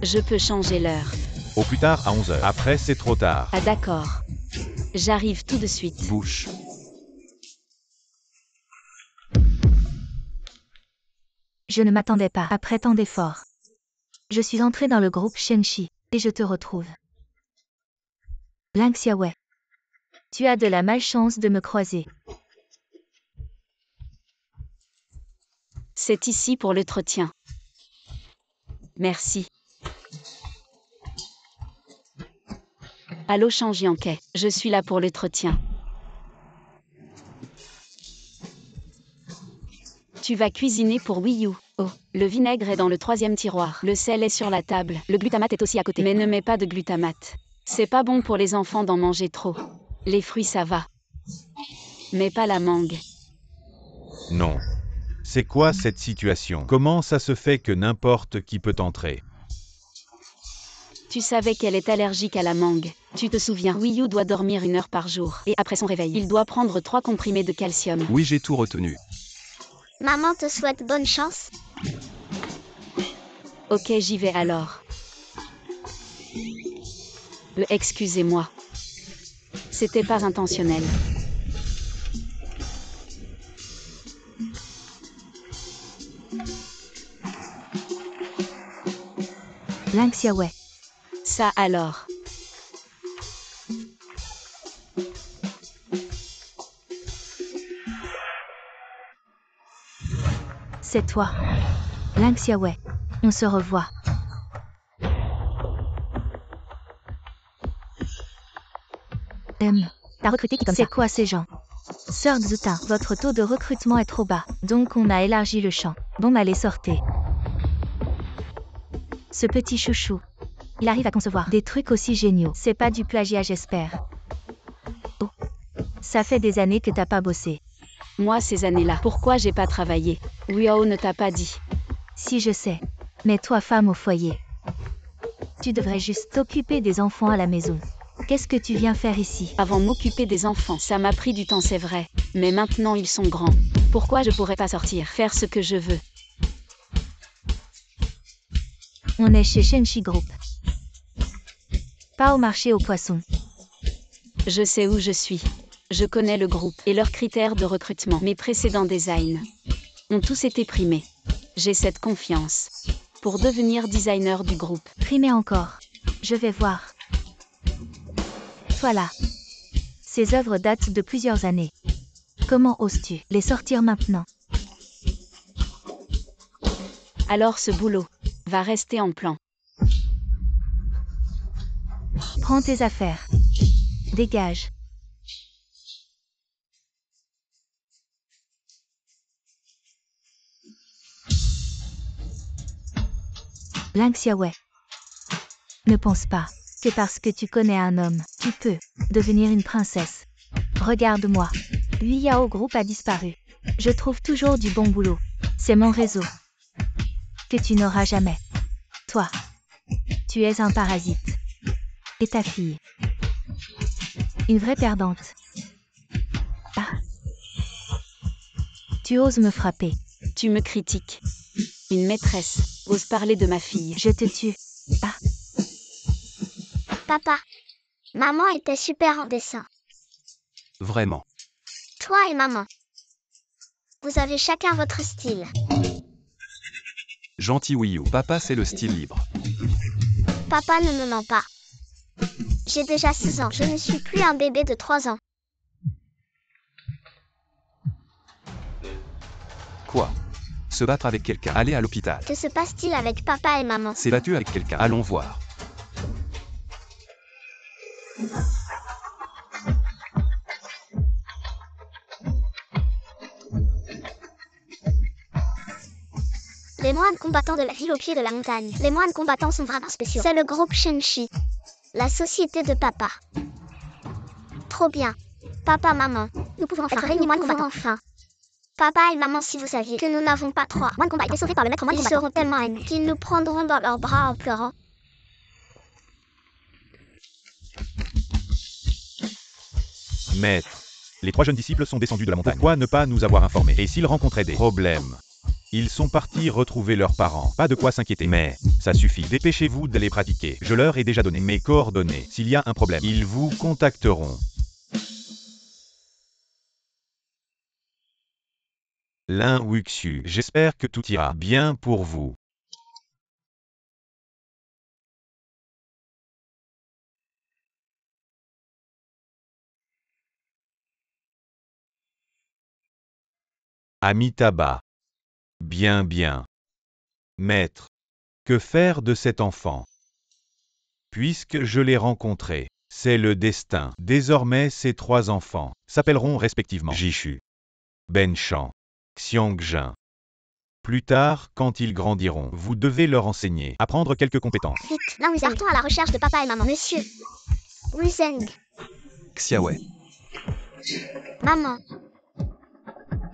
Je peux changer l'heure.
Au plus tard à 11h. Après, c'est trop tard.
Ah d'accord. J'arrive tout de suite.
Bouche.
Je ne m'attendais pas après tant d'efforts. Je suis entré dans le groupe Shenshi, et je te retrouve. Lynx Yahweh. Tu as de la malchance de me croiser.
C'est ici pour l'entretien. Merci. Allô Chang Yankei, je suis là pour l'entretien. Tu vas cuisiner pour Wii U. Oh, le vinaigre est dans le 3e tiroir. Le sel est sur la table. Le glutamate est aussi à côté. Mais ne mets pas de glutamate. C'est pas bon pour les enfants d'en manger trop. Les fruits ça va. Mais pas la mangue.
Non. C'est quoi cette situation? Comment ça se fait que n'importe qui peut entrer?
Tu savais qu'elle est allergique à la mangue. Tu te souviens, Wii U doit dormir 1 heure par jour. Et après son réveil, il doit prendre 3 comprimés de calcium.
Oui, j'ai tout retenu.
Maman te souhaite bonne chance.
Ok, j'y vais alors. Excusez-moi. C'était pas intentionnel.
Lynx Yahweh.
Ça alors.
C'est toi. Lynx Yahweh. On se revoit. T'as recruté qui comme ça? C'est quoi ces gens? Sœur Xuta, votre taux de recrutement est trop bas, donc on a élargi le champ. Bon, allez, sortez. Ce petit chouchou. Il arrive à concevoir des trucs aussi géniaux. C'est pas du plagiat, j'espère. Oh. Ça fait des années que t'as pas bossé.
Moi, ces années-là, pourquoi j'ai pas travaillé? Wiao ne t'a pas dit.
Si, je sais. Mais toi, femme au foyer. Tu devrais juste t'occuper des enfants à la maison. Qu'est-ce que tu viens faire ici?
Avant m'occuper des enfants, ça m'a pris du temps, c'est vrai. Mais maintenant, ils sont grands. Pourquoi je pourrais pas sortir, faire ce que je veux?
On est chez Shenshi Group. Pas au marché aux poissons.
Je sais où je suis. Je connais le groupe et leurs critères de recrutement. Mes précédents designs ont tous été primés. J'ai cette confiance pour devenir designer du groupe.
Primé encore. Je vais voir. Voilà. Ces œuvres datent de plusieurs années. Comment oses-tu les sortir maintenant?
Alors ce boulot va rester en plan.
Prends tes affaires. Dégage. Lynx Yahweh. Ne pense pas que parce que tu connais un homme, tu peux devenir une princesse. Regarde-moi. Yao Group a disparu. Je trouve toujours du bon boulot. C'est mon réseau. Que tu n'auras jamais. Toi. Tu es un parasite. Et ta fille. Une vraie perdante. Ah. Tu oses me frapper.
Tu me critiques. Une maîtresse ose parler de ma fille.
Je te tue. Ah.
Papa. Maman était super en dessin.
Vraiment.
Toi et maman. Vous avez chacun votre style.
Gentil Wii U. Papa, c'est le style libre.
Papa ne me ment pas. J'ai déjà 6 ans. Je ne suis plus un bébé de 3 ans.
Quoi? Se battre avec quelqu'un. Aller à l'hôpital.
Que se passe-t-il avec papa et maman?
S'est battu avec quelqu'un. Allons voir.
Les moines combattants de la ville au pied de la montagne. Les moines combattants sont vraiment spéciaux. C'est le groupe Shenshi. La société de papa. Trop bien. Papa, maman, nous pouvons enfin réunir moines combattants. Enfin. Papa et maman, si vous saviez que nous n'avons pas 3 moines combattants sauvés par le maître moine combattant, ils seront tellement émus qu'ils nous prendront dans leurs bras en pleurant.
Maître, les 3 jeunes disciples sont descendus de la montagne. Pourquoi ne pas nous avoir informés? Et s'ils rencontraient des problèmes? Ils sont partis retrouver leurs parents. Pas de quoi s'inquiéter. Mais, ça suffit. Dépêchez-vous de les pratiquer. Je leur ai déjà donné mes coordonnées. S'il y a un problème, ils vous contacteront. Lin Wuxiu, j'espère que tout ira bien pour vous. Amitabha. Bien, bien. Maître, que faire de cet enfant? Puisque je l'ai rencontré, c'est le destin. Désormais ces 3 enfants s'appelleront respectivement Jishu, Benchan, Xiangjin. Plus tard, quand ils grandiront, vous devez leur enseigner, apprendre quelques compétences.
Vite, là, nous partons à la recherche de papa et maman. Monsieur Wuzeng.
Xiaowei.
Maman.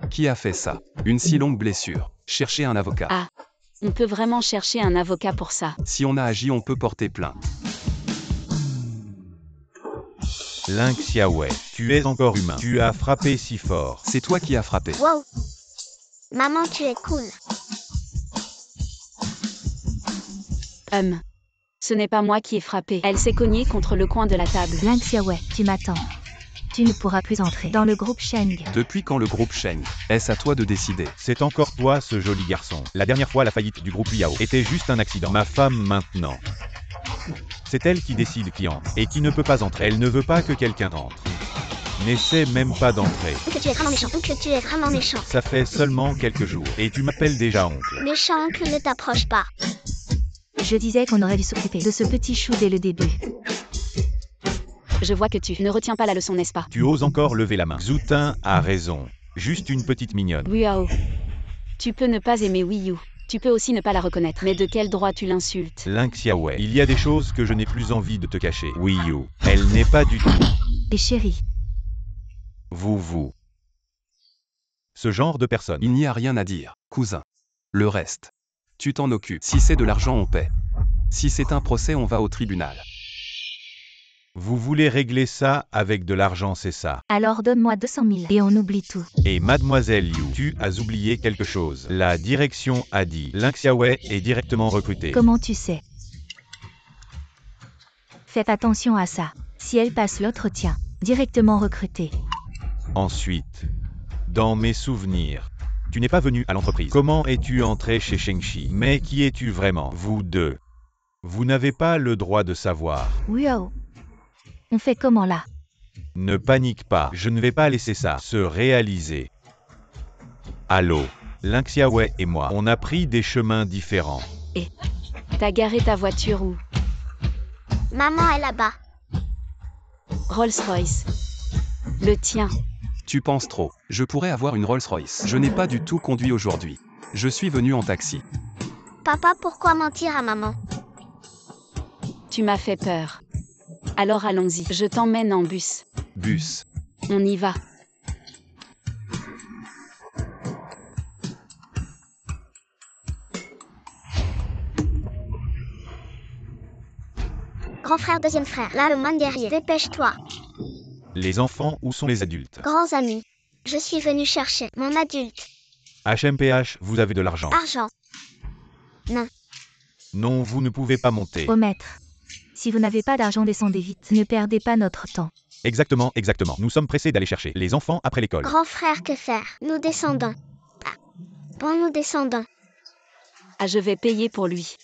Qui a fait ça? Une si longue blessure. Cherchez un avocat.
Ah, on peut vraiment chercher un avocat pour ça.
Si on a agi, on peut porter plainte.
Lin Xiaowei, tu es encore humain. Tu as frappé si fort.
C'est toi qui as frappé.
Wow. Maman, tu es cool.
Ce n'est pas moi qui ai frappé. Elle s'est cognée contre le coin de la table.
Lin Xiaowei, tu m'attends. Tu ne pourras plus entrer dans le groupe Sheng.
Depuis quand le groupe Sheng? Est-ce à toi de décider?
C'est encore toi ce joli garçon. La dernière fois la faillite du groupe Liao était juste un accident. Ma femme maintenant. C'est elle qui décide qui entre et qui ne peut pas entrer. Elle ne veut pas que quelqu'un entre. N'essaie même pas d'entrer.
Que tu es vraiment méchant. Que tu es vraiment méchant.
Ça fait seulement quelques jours et tu m'appelles déjà oncle.
Méchant oncle, ne t'approche pas.
Je disais qu'on aurait dû s'occuper de ce petit chou dès le début.
Je vois que tu ne retiens pas la leçon, n'est-ce pas?
Tu oses encore lever la main. Zoutin a raison. Juste une petite mignonne.
Wiao. Tu peux ne pas aimer Wiyu. Tu peux aussi ne pas la reconnaître. Mais de quel droit tu l'insultes?
Lin Xiaowei, il y a des choses que je n'ai plus envie de te cacher. Wiyu, elle n'est pas du tout.
Et chérie,
Vous. Ce genre de personne.
Il n'y a rien à dire, cousin. Le reste. Tu t'en occupes. Si c'est de l'argent, on paie. Si c'est un procès, on va au tribunal.
Vous voulez régler ça avec de l'argent, c'est ça.
alors donne-moi 200 000 et on oublie tout.
Et mademoiselle Liu, tu as oublié quelque chose. La direction a dit. Lin Xiaowei est directement recruté.
Comment tu sais? Faites attention à ça. Si elle passe l'entretien, directement recrutée.
Ensuite, dans mes souvenirs, tu n'es pas venu à l'entreprise. Comment es-tu entré chez Shengshi? Mais qui es-tu vraiment? Vous deux. Vous n'avez pas le droit de savoir.
Wow. On fait comment là?
Ne panique pas, je ne vais pas laisser ça se réaliser. Allô, Lin Xiaowei et moi, on a pris des chemins différents.
T'as garé ta voiture où?
Maman est là-bas.
Rolls-Royce. Le tien.
Tu penses trop. Je pourrais avoir une Rolls-Royce. Je n'ai pas du tout conduit aujourd'hui. Je suis venu en taxi.
Papa, pourquoi mentir à maman?
Tu m'as fait peur. Alors allons-y. Je t'emmène en bus.
Bus.
On y va.
Grand frère, deuxième frère. Là, le moine guerrier. Dépêche-toi.
Les enfants, où sont les adultes?
Grands amis. Je suis venu chercher mon adulte.
HMPH, vous avez de l'argent.
Argent.
Non, vous ne pouvez pas monter.
Au maître. Si vous n'avez pas d'argent, descendez vite. Ne perdez pas notre temps.
Exactement. Nous sommes pressés d'aller chercher les enfants après l'école.
Grand frère, que faire? Nous descendons. Ah. Bon, nous descendons.
Ah, je vais payer pour lui.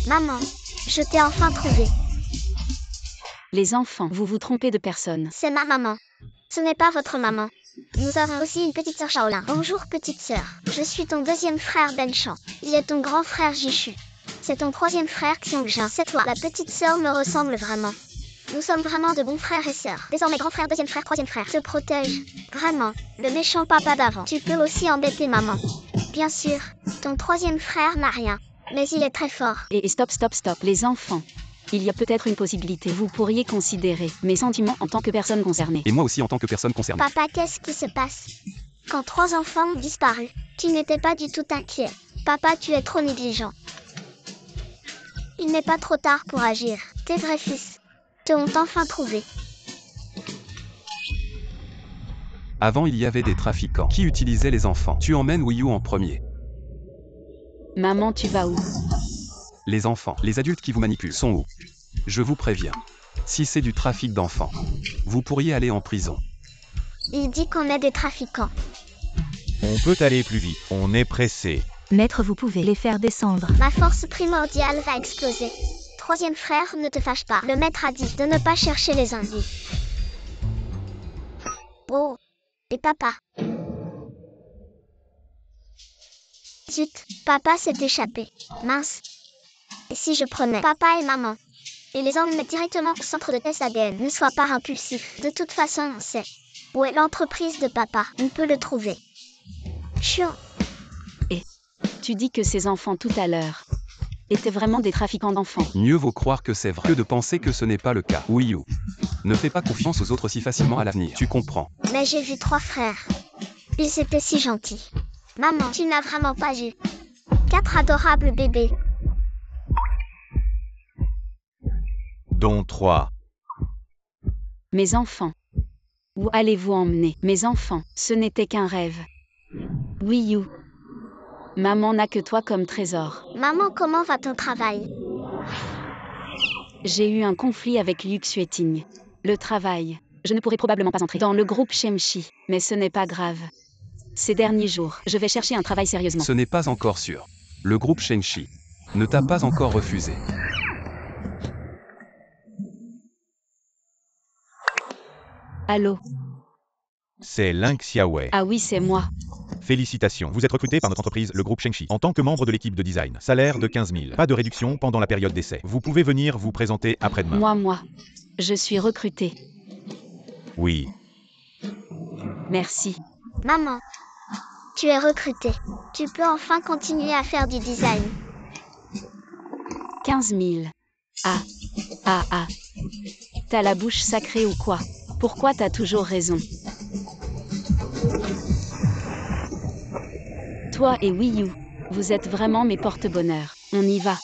Maman, je t'ai enfin trouvé.
Les enfants, vous vous trompez de personne.
C'est ma maman. Ce n'est pas votre maman. Nous avons aussi une petite sœur Shaolin. Bonjour petite sœur. Je suis ton deuxième frère Benchan. Il est ton grand frère Jishu. C'est ton troisième frère Xiangjin. C'est toi. La petite sœur me ressemble vraiment. Nous sommes vraiment de bons frères et sœurs. Désormais grand frère, deuxième frère, troisième frère. Se protège. Vraiment. Le méchant papa d'avant. Tu peux aussi embêter maman. Bien sûr. Ton troisième frère n'a rien. Mais il est très fort.
Et stop, stop, stop, les enfants. Il y a peut-être une possibilité. Vous pourriez considérer mes sentiments en tant que personne concernée.
Et moi aussi en tant que personne concernée.
Papa, qu'est-ce qui se passe? Quand 3 enfants ont disparu, tu n'étais pas du tout inquiet. Papa, tu es trop négligent. Il n'est pas trop tard pour agir. Tes vrais fils te ont enfin trouvé.
Avant il y avait des trafiquants qui utilisaient les enfants. Tu emmènes Wii U en premier.
Maman, tu vas où?
Les enfants, les adultes qui vous manipulent sont où? Je vous préviens. Si c'est du trafic d'enfants, vous pourriez aller en prison.
Il dit qu'on est des trafiquants.
On peut aller plus vite, on est pressé.
Maître, vous pouvez les faire descendre.
Ma force primordiale va exploser. Troisième frère, ne te fâche pas. Le maître a dit de ne pas chercher les ennuis. Oh, et papa. Zut, papa s'est échappé. Mince. Et si je prenais papa et maman et les emmenais directement au centre de test ADN? Ne sois pas impulsif. De toute façon, on sait où est l'entreprise de papa. On peut le trouver. Chiant.
Tu dis que ces enfants tout à l'heure étaient vraiment des trafiquants d'enfants.
Mieux vaut croire que c'est vrai que de penser que ce n'est pas le cas. Wii U. Ne fais pas confiance aux autres si facilement à l'avenir. Tu comprends.
Mais j'ai vu 3 frères. Ils étaient si gentils. Maman, tu n'as vraiment pas vu 4 adorables bébés.
Dont 3.
Mes enfants. Où allez-vous emmener mes enfants? Ce n'était qu'un rêve. Wii U. Maman n'a que toi comme trésor.
Maman, comment va ton travail?
J'ai eu un conflit avec Liu Xueting. Le travail. Je ne pourrai probablement pas entrer dans le groupe Shemshi, mais ce n'est pas grave. Ces derniers jours, je vais chercher un travail sérieusement.
Ce n'est pas encore sûr. Le groupe Shemshi ne t'a pas encore refusé.
Allô?
C'est Link Xiaowei.
Ah oui, c'est moi.
Félicitations, vous êtes recruté par notre entreprise, le groupe Shengshi, en tant que membre de l'équipe de design. Salaire de 15 000. Pas de réduction pendant la période d'essai. Vous pouvez venir vous présenter après-demain.
Moi. Je suis recrutée.
Oui.
Merci.
Maman, tu es recrutée. Tu peux enfin continuer à faire du design.
15 000. Ah. T'as la bouche sacrée ou quoi? Pourquoi t'as toujours raison? Toi et Wii U, vous êtes vraiment mes porte-bonheur. On y va.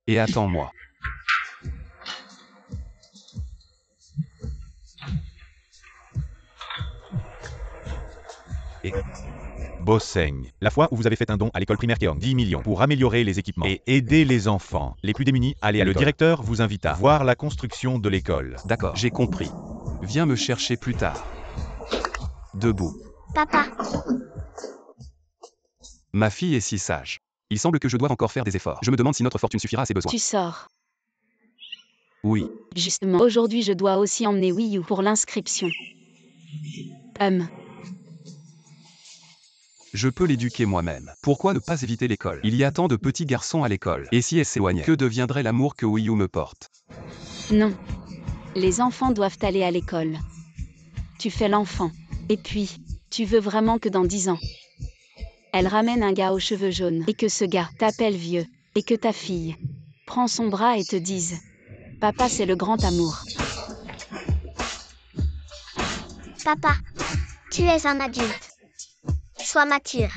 Et attends-moi.
Et Bosseng, la fois où vous avez fait un don à l'école primaire Keong, 10 millions pour améliorer les équipements et aider les enfants les plus démunis, allez à l'école. Le directeur vous invite à voir la construction de l'école.
D'accord, j'ai compris. Viens me chercher plus tard. Debout.
Papa,
Ma fille est si sage. Il semble que je doive encore faire des efforts. Je me demande si notre fortune suffira à ses besoins.
Tu sors.
Oui.
Justement, aujourd'hui je dois aussi emmener Wii U pour l'inscription.
Je peux l'éduquer moi-même. Pourquoi ne pas éviter l'école? Il y a tant de petits garçons à l'école. Et si elle s'éloignait, que deviendrait l'amour que Wii U me porte?
Non. Les enfants doivent aller à l'école. Tu fais l'enfant. Et puis, tu veux vraiment que dans 10 ans, elle ramène un gars aux cheveux jaunes et que ce gars t'appelle vieux et que ta fille prend son bras et te dise « Papa, c'est le grand amour ».
papa, tu es un adulte. Sois mature.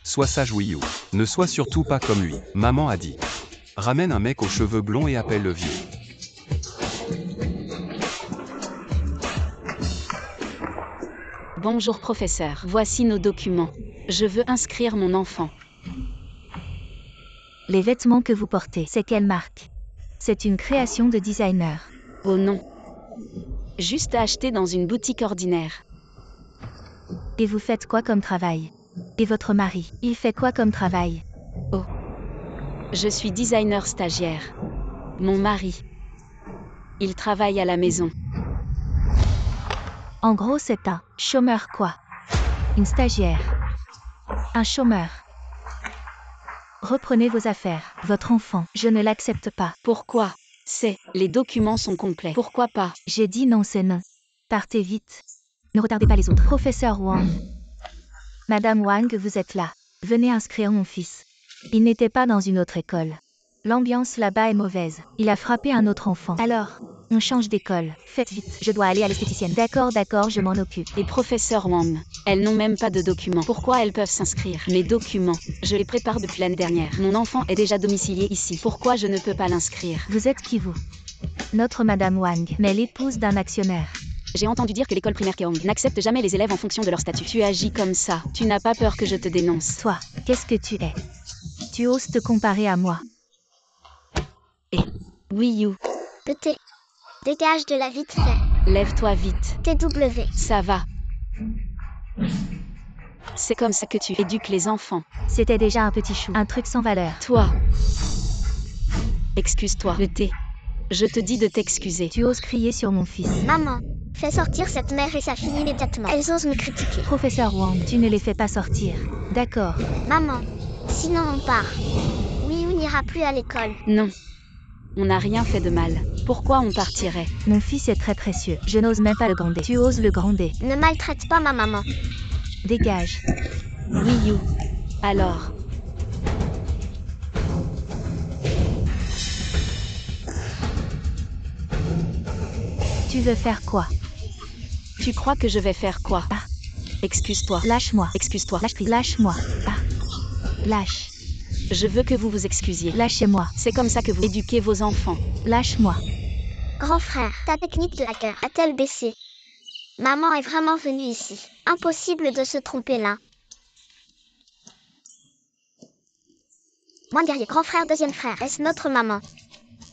Sois sage Wii U. Ne sois surtout pas comme lui. Maman a dit. Ramène un mec aux cheveux blonds et appelle-le vieux.
Bonjour professeur, voici nos documents. Je veux inscrire mon enfant.
Les vêtements que vous portez, c'est quelle marque? C'est une création de designer.
Oh non. Juste à acheter dans une boutique ordinaire.
Et vous faites quoi comme travail? Et votre mari, il fait quoi comme travail?
Oh. Je suis designer stagiaire. Mon mari. Il travaille à la maison.
En gros, c'est un chômeur quoi? Une stagiaire. Un chômeur. Reprenez vos affaires. Votre enfant, je ne l'accepte pas.
Pourquoi? Les documents sont complets. Pourquoi pas?
J'ai dit non, c'est non. Partez vite. Ne retardez pas les autres. Professeur Wang. Madame Wang, vous êtes là. Venez inscrire mon fils. Il n'était pas dans une autre école. L'ambiance là-bas est mauvaise. Il a frappé un autre enfant. Alors, on change d'école. Faites vite, je dois aller à l'esthéticienne. D'accord, je m'en occupe.
Et professeur Wang, elles n'ont même pas de documents. Pourquoi elles peuvent s'inscrire? Mes documents, je les prépare depuis l'année dernière. Mon enfant est déjà domicilié ici. Pourquoi je ne peux pas l'inscrire?
Vous êtes qui vous? Notre Madame Wang, mais l'épouse d'un actionnaire.
J'ai entendu dire que l'école primaire Keong n'accepte jamais les élèves en fonction de leur statut. Tu agis comme ça. Tu n'as pas peur que je te dénonce?
Toi, qu'est-ce que tu es? Tu oses te comparer à moi?
Oui, you.
Petit. Dégage de là vite fait.
Lève-toi vite.
TW.
Ça va. C'est comme ça que tu éduques les enfants.
C'était déjà un petit chou, un truc sans valeur.
Toi. Excuse-toi. Le thé. Je te dis de t'excuser.
Tu oses crier sur mon fils.
Maman, fais sortir cette mère et sa fille immédiatement. Elles osent me critiquer.
Professeur Wang, tu ne les fais pas sortir. D'accord.
Maman, sinon on part. Oui, on n'ira plus à l'école.
Non. On n'a rien fait de mal. Pourquoi on partirait?
Mon fils est très précieux. Je n'ose même pas le gronder. Tu oses le gronder.
Ne maltraite pas ma maman.
Dégage.
Oui, you. Alors.
Tu veux faire quoi?
Tu crois que je vais faire quoi?
Ah.
Excuse-toi.
Lâche-moi.
Excuse-toi.
Lâche prise. Lâche-moi. Ah. Lâche.
Je veux que vous vous excusiez.
Lâchez-moi.
C'est comme ça que vous éduquez vos enfants.
Lâche-moi.
Grand frère, ta technique de hacker a-t-elle baissé? Maman est vraiment venue ici. Impossible de se tromper là. Moi guerrier, grand frère, deuxième frère. Est-ce notre maman?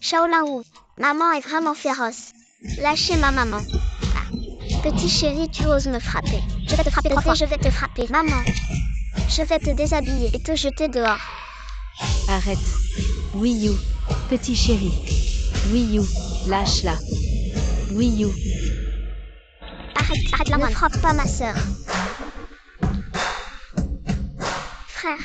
Shaolin Wu. Maman est vraiment féroce. Lâchez ma maman. Ah. Petit chéri, tu oses me frapper. Je vais te frapper 3 fois. Je vais te frapper. Maman. Je vais te déshabiller et te jeter dehors.
Arrête. Oui, you.
Petit chéri.
Oui, you. Lâche-la. Oui, you.
Arrête la main. Ne frappe pas ma sœur. Frère.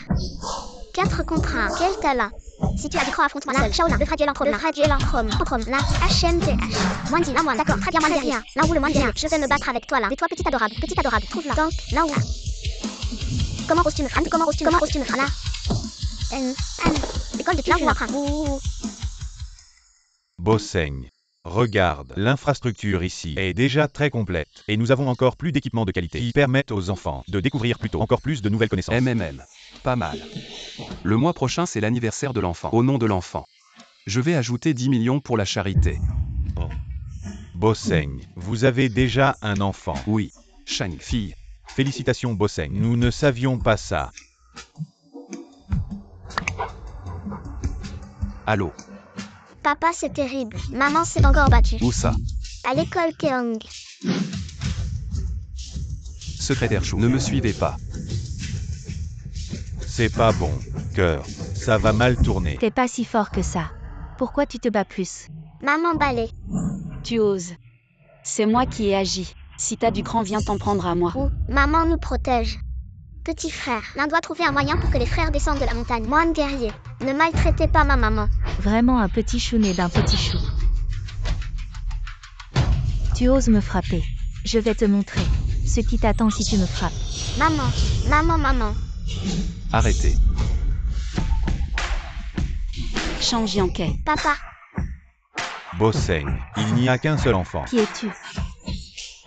4 contre 1. Quel talent. Si tu as du croix, affronte-moi seul. Shaolin, le frère duel en chrome. Le frère duel en chrome. Là, HMTH. Moins 10, là, moins. D'accord, très bien, moins guerrier. Là où le moins guerrier. Je vais me battre avec toi là. Et toi, petit adorable. Petit adorable. Trouve-la. Donc, là où. Comment oses-tu me frapper? Comment oses-tu me frapper? Là. L'école de là où après.
Bosseng. Regarde, l'infrastructure ici est déjà très complète, et nous avons encore plus d'équipements de qualité qui permettent aux enfants de découvrir plutôt encore plus de nouvelles connaissances.
Pas mal. Le mois prochain, c'est l'anniversaire de l'enfant. Au nom de l'enfant, je vais ajouter 10 millions pour la charité.
Bosseng, vous avez déjà un enfant.
Oui. Shang, fille.
Félicitations Bosseng, nous ne savions pas ça.
Allô?
Papa, c'est terrible. Maman s'est encore battue.
Où ça?
À l'école Keong.
Secrétaire Chou, ne me suivez pas.
C'est pas bon, cœur. Ça va mal tourner.
T'es pas si fort que ça. Pourquoi tu te bats plus?
Maman balai.
Tu oses. C'est moi qui ai agi. Si t'as du cran, viens t'en prendre à moi.
Ou, maman nous protège. Petit frère, l'un doit trouver un moyen pour que les frères descendent de la montagne. Moine guerrier, ne maltraitez pas ma maman.
Vraiment un petit chou né d'un petit chou. Tu oses me frapper. Je vais te montrer ce qui t'attend si tu me frappes.
Maman.
Arrêtez.
Change Yankee.
Papa.
Bosseng, il n'y a qu'un seul enfant.
Qui es-tu?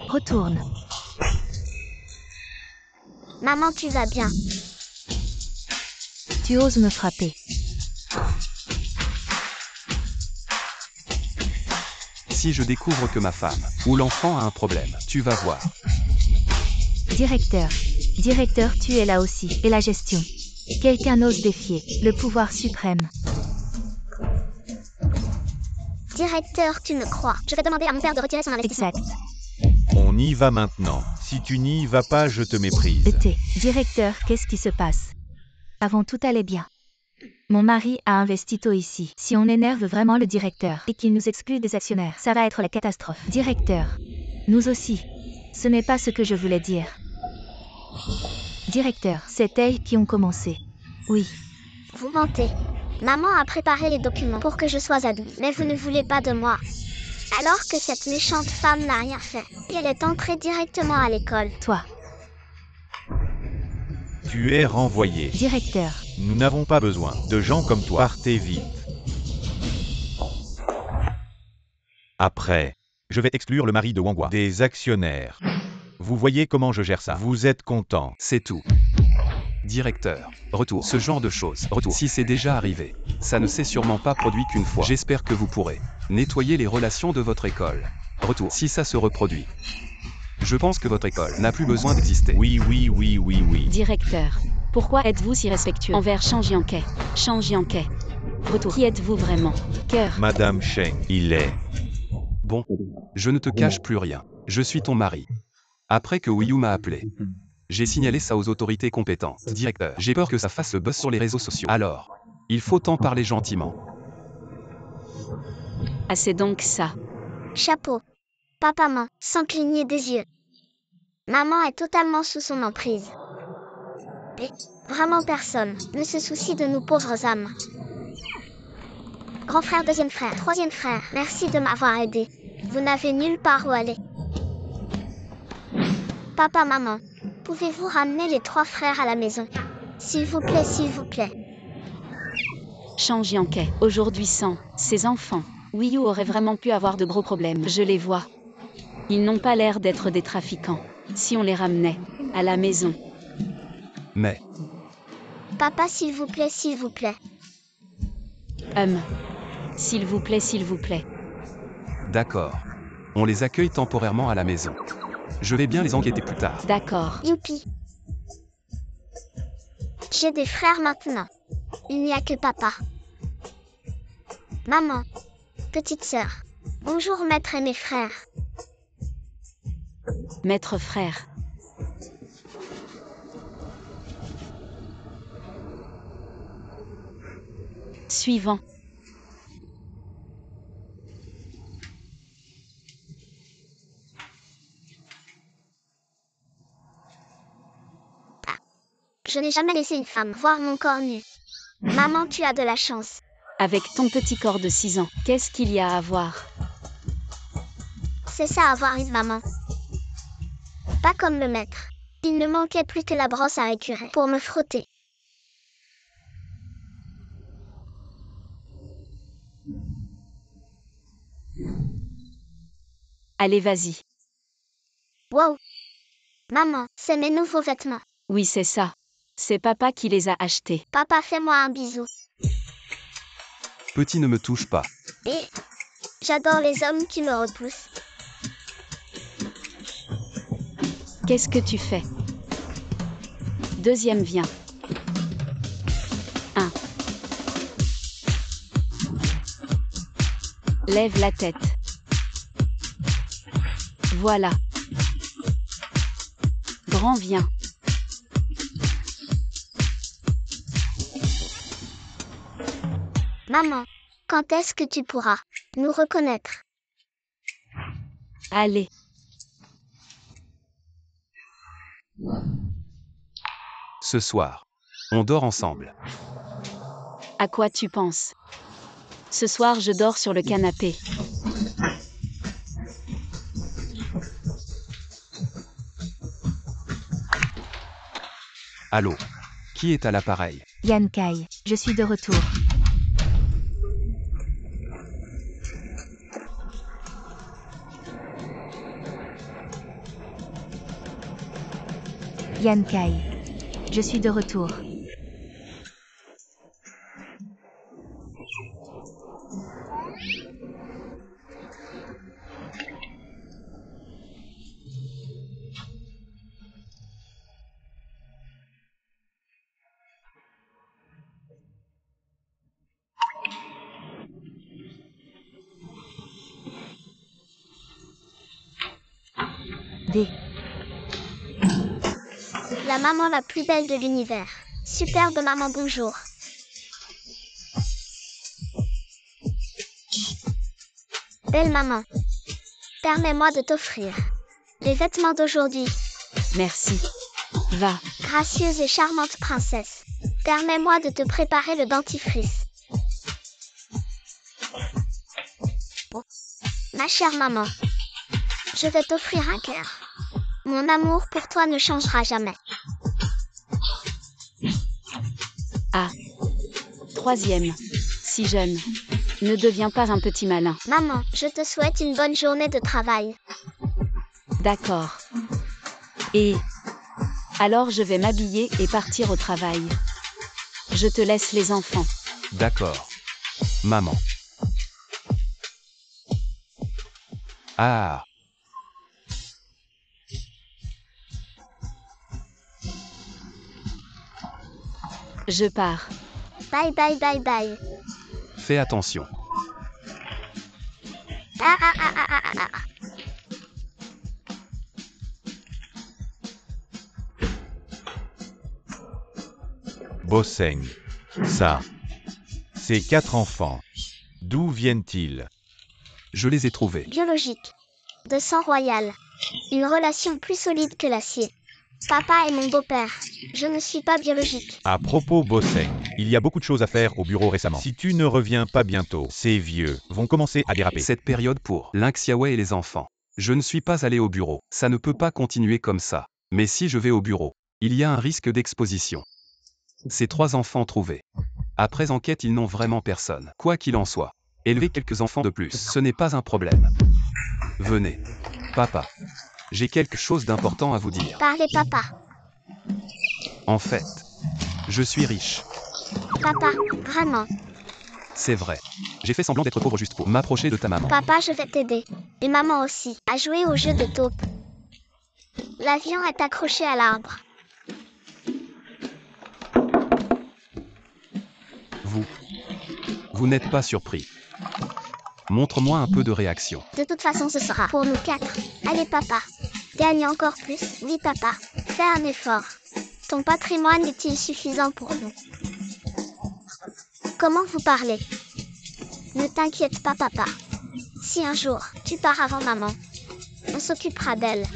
Retourne.
Maman, tu vas bien.
Tu oses me frapper.
Si je découvre que ma femme ou l'enfant a un problème, tu vas voir.
Directeur, tu es là aussi. Et la gestion. Quelqu'un ose défier le pouvoir suprême.
Directeur, tu me crois. Je vais demander à mon père de retirer son investissement.
Exact.
On y va maintenant. Si tu n'y vas pas, je te méprise.
Directeur, qu'est-ce qui se passe? Avant tout allait bien. Mon mari a investi tôt ici. Si on énerve vraiment le directeur et qu'il nous exclut des actionnaires, ça va être la catastrophe. Directeur, nous aussi. Ce n'est pas ce que je voulais dire. Directeur, c'est elles qui ont commencé. Oui.
Vous mentez. Maman a préparé les documents pour que je sois admise, mais vous ne voulez pas de moi. Alors que cette méchante femme n'a rien fait, et elle est entrée directement à l'école.
Toi,
Tu es renvoyé.
directeur.
Nous n'avons pas besoin de gens comme toi. Partez vite. Après, je vais exclure le mari de Wangwa des actionnaires. Vous voyez comment je gère ça. Vous êtes content.
C'est tout. Directeur, retour. Ce genre de choses. Retour. Si c'est déjà arrivé, ça ne s'est sûrement pas produit qu'une fois. J'espère que vous pourrez nettoyer les relations de votre école. Retour. Si ça se reproduit, je pense que votre école n'a plus besoin d'exister.
Oui.
Directeur, pourquoi êtes-vous si respectueux envers Shang Jiankei? Shang Jiankei. Retour. Qui êtes-vous vraiment? Cœur.
Madame Sheng, il est.
Bon, je ne te cache plus rien. Je suis ton mari. Après que Wiyu m'a appelé, j'ai signalé ça aux autorités compétentes. Directeur, j'ai peur que ça fasse le buzz sur les réseaux sociaux. Alors, il faut en parler gentiment.
Ah, c'est donc ça.
Chapeau. Papa ment, sans cligner des yeux. Maman est totalement sous son emprise. Et vraiment personne ne se soucie de nous pauvres âmes. Grand frère, deuxième frère, troisième frère, merci de m'avoir aidé. Vous n'avez nulle part où aller. Papa, maman, pouvez-vous ramener les 3 frères à la maison? S'il vous plaît, s'il vous plaît.
Shang Jiankei. Aujourd'hui sans ses enfants, Wiyu aurait vraiment pu avoir de gros problèmes. Je les vois. Ils n'ont pas l'air d'être des trafiquants. Si on les ramenait à la maison.
Mais,
Papa, s'il vous plaît, s'il vous plaît.
S'il vous plaît, s'il vous plaît.
d'accord. On les accueille temporairement à la maison. Je vais bien les enquêter plus tard.
D'accord.
Youpi. J'ai des frères maintenant. Il n'y a que papa. Maman. Petite sœur. Bonjour maître et mes frères.
Maître frère. Suivant.
Je n'ai jamais laissé une femme voir mon corps nu. Maman, tu as de la chance.
Avec ton petit corps de 6 ans, qu'est-ce qu'il y a à voir?
C'est ça avoir une maman. Pas comme le maître. Il ne manquait plus que la brosse à écurer pour me frotter.
Allez, vas-y.
Wow. Maman, c'est mes nouveaux vêtements.
Oui, c'est ça. C'est papa qui les a achetés.
Papa, fais-moi un bisou.
Petit, ne me touche pas.
Et j'adore les hommes qui me repoussent.
Qu'est-ce que tu fais? Deuxième vient. 1. Lève la tête. Voilà. Grand vient.
Maman, quand est-ce que tu pourras nous reconnaître?
Allez.
Ce soir, on dort ensemble.
À quoi tu penses? Ce soir, je dors sur le canapé.
Allô? Qui est à l'appareil?
Yankai, je suis de retour. Yankai, je suis de retour. D.
La maman la plus belle de l'univers. Superbe maman, bonjour. Belle maman. Permets-moi de t'offrir les vêtements d'aujourd'hui.
Merci. Va.
Gracieuse et charmante princesse. Permets-moi de te préparer le dentifrice. Ma chère maman, je vais t'offrir un cœur. Mon amour pour toi ne changera jamais.
Ah. Troisième. Si jeune. Ne deviens pas un petit malin.
Maman, je te souhaite une bonne journée de travail.
D'accord. Et alors je vais m'habiller et partir au travail. Je te laisse les enfants.
D'accord. Maman. Ah.
Je pars.
Bye bye bye bye.
Fais attention.
Ah ah ah ah ah ah ah.
Bosseng. Ça. Ces 4 enfants. D'où viennent-ils?
Je les ai trouvés.
Biologique. De sang royal. Une relation plus solide que l'acier. Papa est mon beau-père. Je ne suis pas biologique.
À propos Bosseng, il y a beaucoup de choses à faire au bureau récemment. Si tu ne reviens pas bientôt, ces vieux vont commencer à déraper.
Cette période pour Lynxiaoui et les enfants. Je ne suis pas allé au bureau. Ça ne peut pas continuer comme ça. Mais si je vais au bureau, il y a un risque d'exposition. Ces 3 enfants trouvés. Après enquête, ils n'ont vraiment personne. Quoi qu'il en soit, élever quelques enfants de plus, ce n'est pas un problème. Venez. Papa. J'ai quelque chose d'important à vous dire.
Parlez papa.
En fait, je suis riche.
Papa, vraiment.
C'est vrai. J'ai fait semblant d'être pauvre juste pour m'approcher de ta maman.
Papa, je vais t'aider. Et maman aussi, à jouer au jeu de taupe. L'avion est accroché à l'arbre.
Vous n'êtes pas surpris. Montre-moi un peu de réaction.
De toute façon, ce sera pour nous 4. Allez papa. Gagne encore plus. Oui papa. Fais un effort. Ton patrimoine est-il suffisant pour nous? Comment vous parlez? Ne t'inquiète pas papa. Si un jour, tu pars avant maman, on s'occupera d'elle.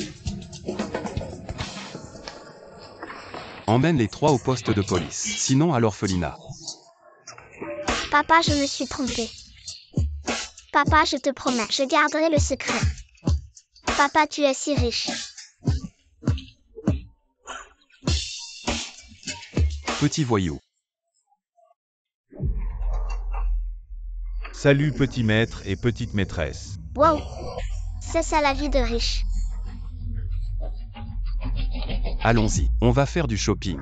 Emmène les 3 au poste de police, sinon à l'orphelinat.
Papa, je me suis trompée. Papa, je te promets, je garderai le secret. Papa, tu es si riche.
Petit voyou.
Salut petit maître et petite maîtresse.
Wow. C'est ça la vie de riche.
Allons-y, on va faire du shopping.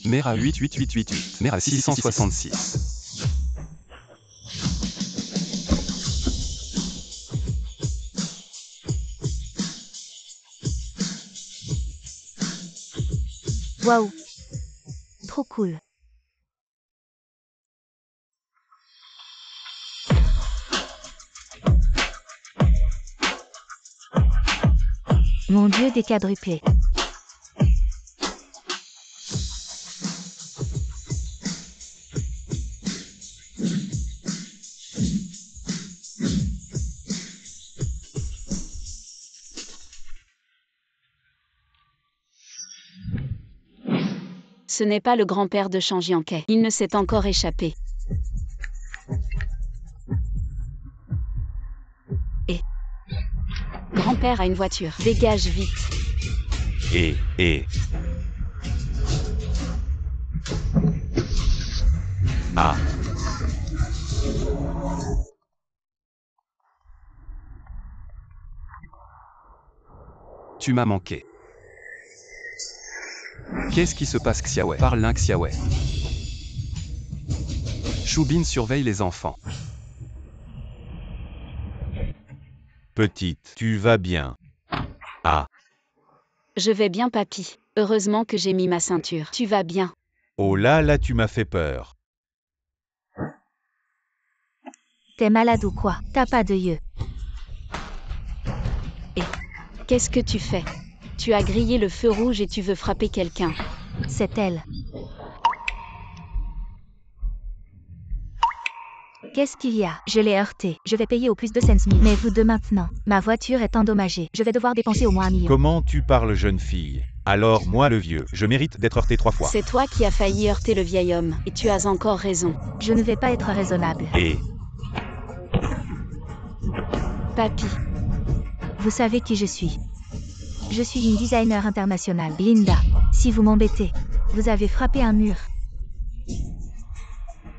Mera 88888, Mera 666.
Waouh. Trop cool. Mon Dieu, des quadruplés.
Ce n'est pas le grand-père de Changianquet. Il ne s'est encore échappé. Et grand-père a une voiture. Dégage vite.
Ah.
Tu m'as manqué. Qu'est-ce qui se passe Xiaoui? Parle Lynx Xiaoui. Choubine surveille les enfants.
Petite, tu vas bien? Ah.
Je vais bien papy. Heureusement que j'ai mis ma ceinture. Tu vas bien?
Oh là, tu m'as fait peur.
T'es malade ou quoi? T'as pas de yeux.
Qu'est-ce que tu fais? Tu as grillé le feu rouge et tu veux frapper quelqu'un.
C'est elle. Qu'est-ce qu'il y a? Je l'ai heurté. Je vais payer au plus de 5 000. Mais vous deux maintenant. Ma voiture est endommagée. Je vais devoir dépenser au moins 1 million.
Comment tu parles, jeune fille? Alors moi le vieux, je mérite d'être heurté 3 fois.
C'est toi qui as failli heurter le vieil homme, et tu as encore raison.
Je ne vais pas être raisonnable.
Et
Papy,
Vous savez qui je suis. Je suis une designer internationale. Linda, si vous m'embêtez, vous avez frappé un mur.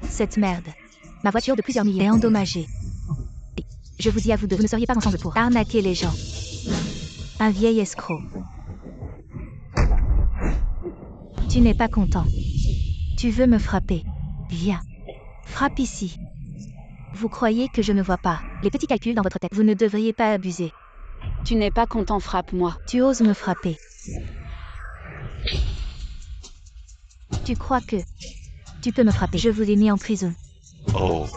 Cette merde. Ma voiture de plusieurs milliers est endommagée. Et je vous dis à vous deux, vous ne seriez pas ensemble pour arnaquer les gens. Un vieil escroc. Tu n'es pas content. Tu veux me frapper. Viens. Frappe ici. Vous croyez que je ne vois pas les petits calculs dans votre tête. Vous ne devriez pas abuser.
tu n'es pas content, frappe-moi.
Tu oses me frapper. Tu crois que tu peux me frapper. Je vous ai mis en prison.
oh,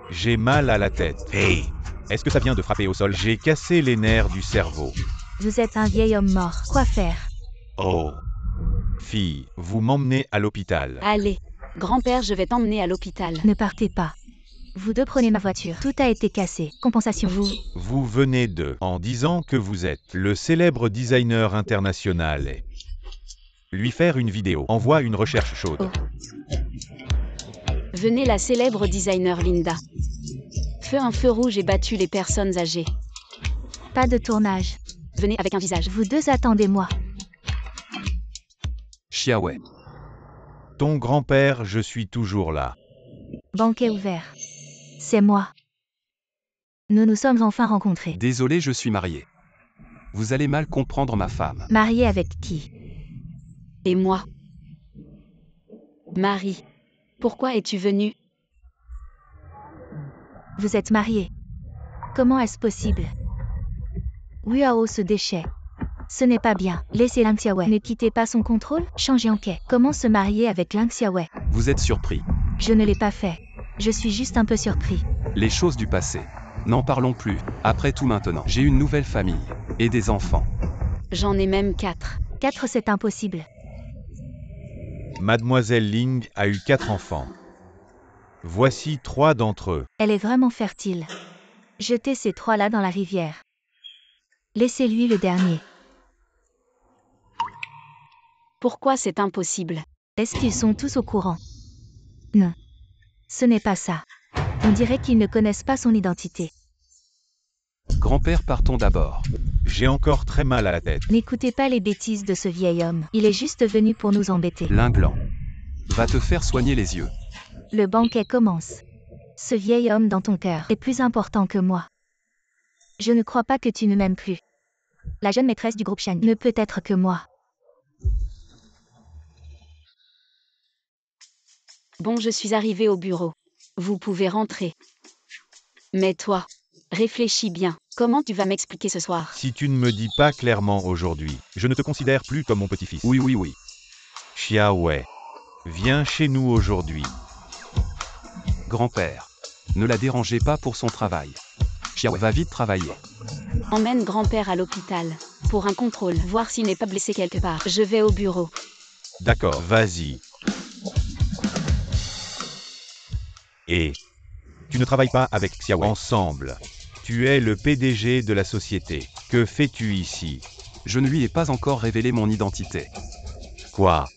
j'ai mal à la tête. Hey, est-ce que ça vient de frapper au sol? J'ai cassé les nerfs du cerveau.
Vous êtes un vieil homme mort. Quoi faire?
Oh, fille, vous m'emmenez à l'hôpital.
Allez, grand-père, je vais t'emmener à l'hôpital.
Ne partez pas. Vous deux prenez ma voiture. Tout a été cassé. Compensation.
Vous venez de, en disant que vous êtes le célèbre designer international et lui faire une vidéo. Envoie une recherche chaude.
Venez la célèbre designer Linda. Un feu rouge et battu les personnes âgées.
Pas de tournage.
Venez avec un visage.
Vous deux attendez-moi.
Xiaowei.
Ton grand-père, je suis toujours là.
Banquet ouvert. C'est moi. Nous nous sommes enfin rencontrés.
Désolé, je suis marié. Vous allez mal comprendre ma femme.
Marié avec qui?
Et moi? Marie, pourquoi es-tu venue?
Vous êtes marié. Comment est-ce possible? Wuao se déchait. Ce n'est pas bien. Laissez Ling Xiaowei. Ne quittez pas son contrôle. Changez en quai. Comment se marier avec Ling Xiaowei?
Vous êtes surpris.
Je ne l'ai pas fait. Je suis juste un peu surpris.
Les choses du passé. N'en parlons plus. Après tout maintenant, j'ai une nouvelle famille. Et des enfants.
J'en ai même 4.
4, c'est impossible.
Mademoiselle Ling a eu 4 enfants. Voici 3 d'entre eux.
Elle est vraiment fertile. Jetez ces 3-là dans la rivière. Laissez-lui le dernier.
Pourquoi c'est impossible?
Est-ce qu'ils sont tous au courant? Non. Ce n'est pas ça. On dirait qu'ils ne connaissent pas son identité.
Grand-père, partons d'abord.
J'ai encore très mal à la tête.
N'écoutez pas les bêtises de ce vieil homme. Il est juste venu pour nous embêter.
Linglan. Va te faire soigner les yeux.
Le banquet commence. Ce vieil homme dans ton cœur est plus important que moi. Je ne crois pas que tu ne m'aimes plus. La jeune maîtresse du groupe Shang ne peut être que moi.
Bon, je suis arrivée au bureau. Vous pouvez rentrer. Mais toi, réfléchis bien. Comment tu vas m'expliquer ce soir?
Si tu ne me dis pas clairement aujourd'hui, je ne te considère plus comme mon petit-fils.
Oui.
Xiaowei, viens chez nous aujourd'hui.
Grand-père. Ne la dérangez pas pour son travail. Xiaowei va vite travailler.
Emmène grand-père à l'hôpital. Pour un contrôle, voir s'il n'est pas blessé quelque part. Je vais au bureau.
D'accord, vas-y. Et tu ne travailles pas avec Xiaowei ensemble. Tu es le PDG de la société. Que fais-tu ici?
Je ne lui ai pas encore révélé mon identité.
Quoi?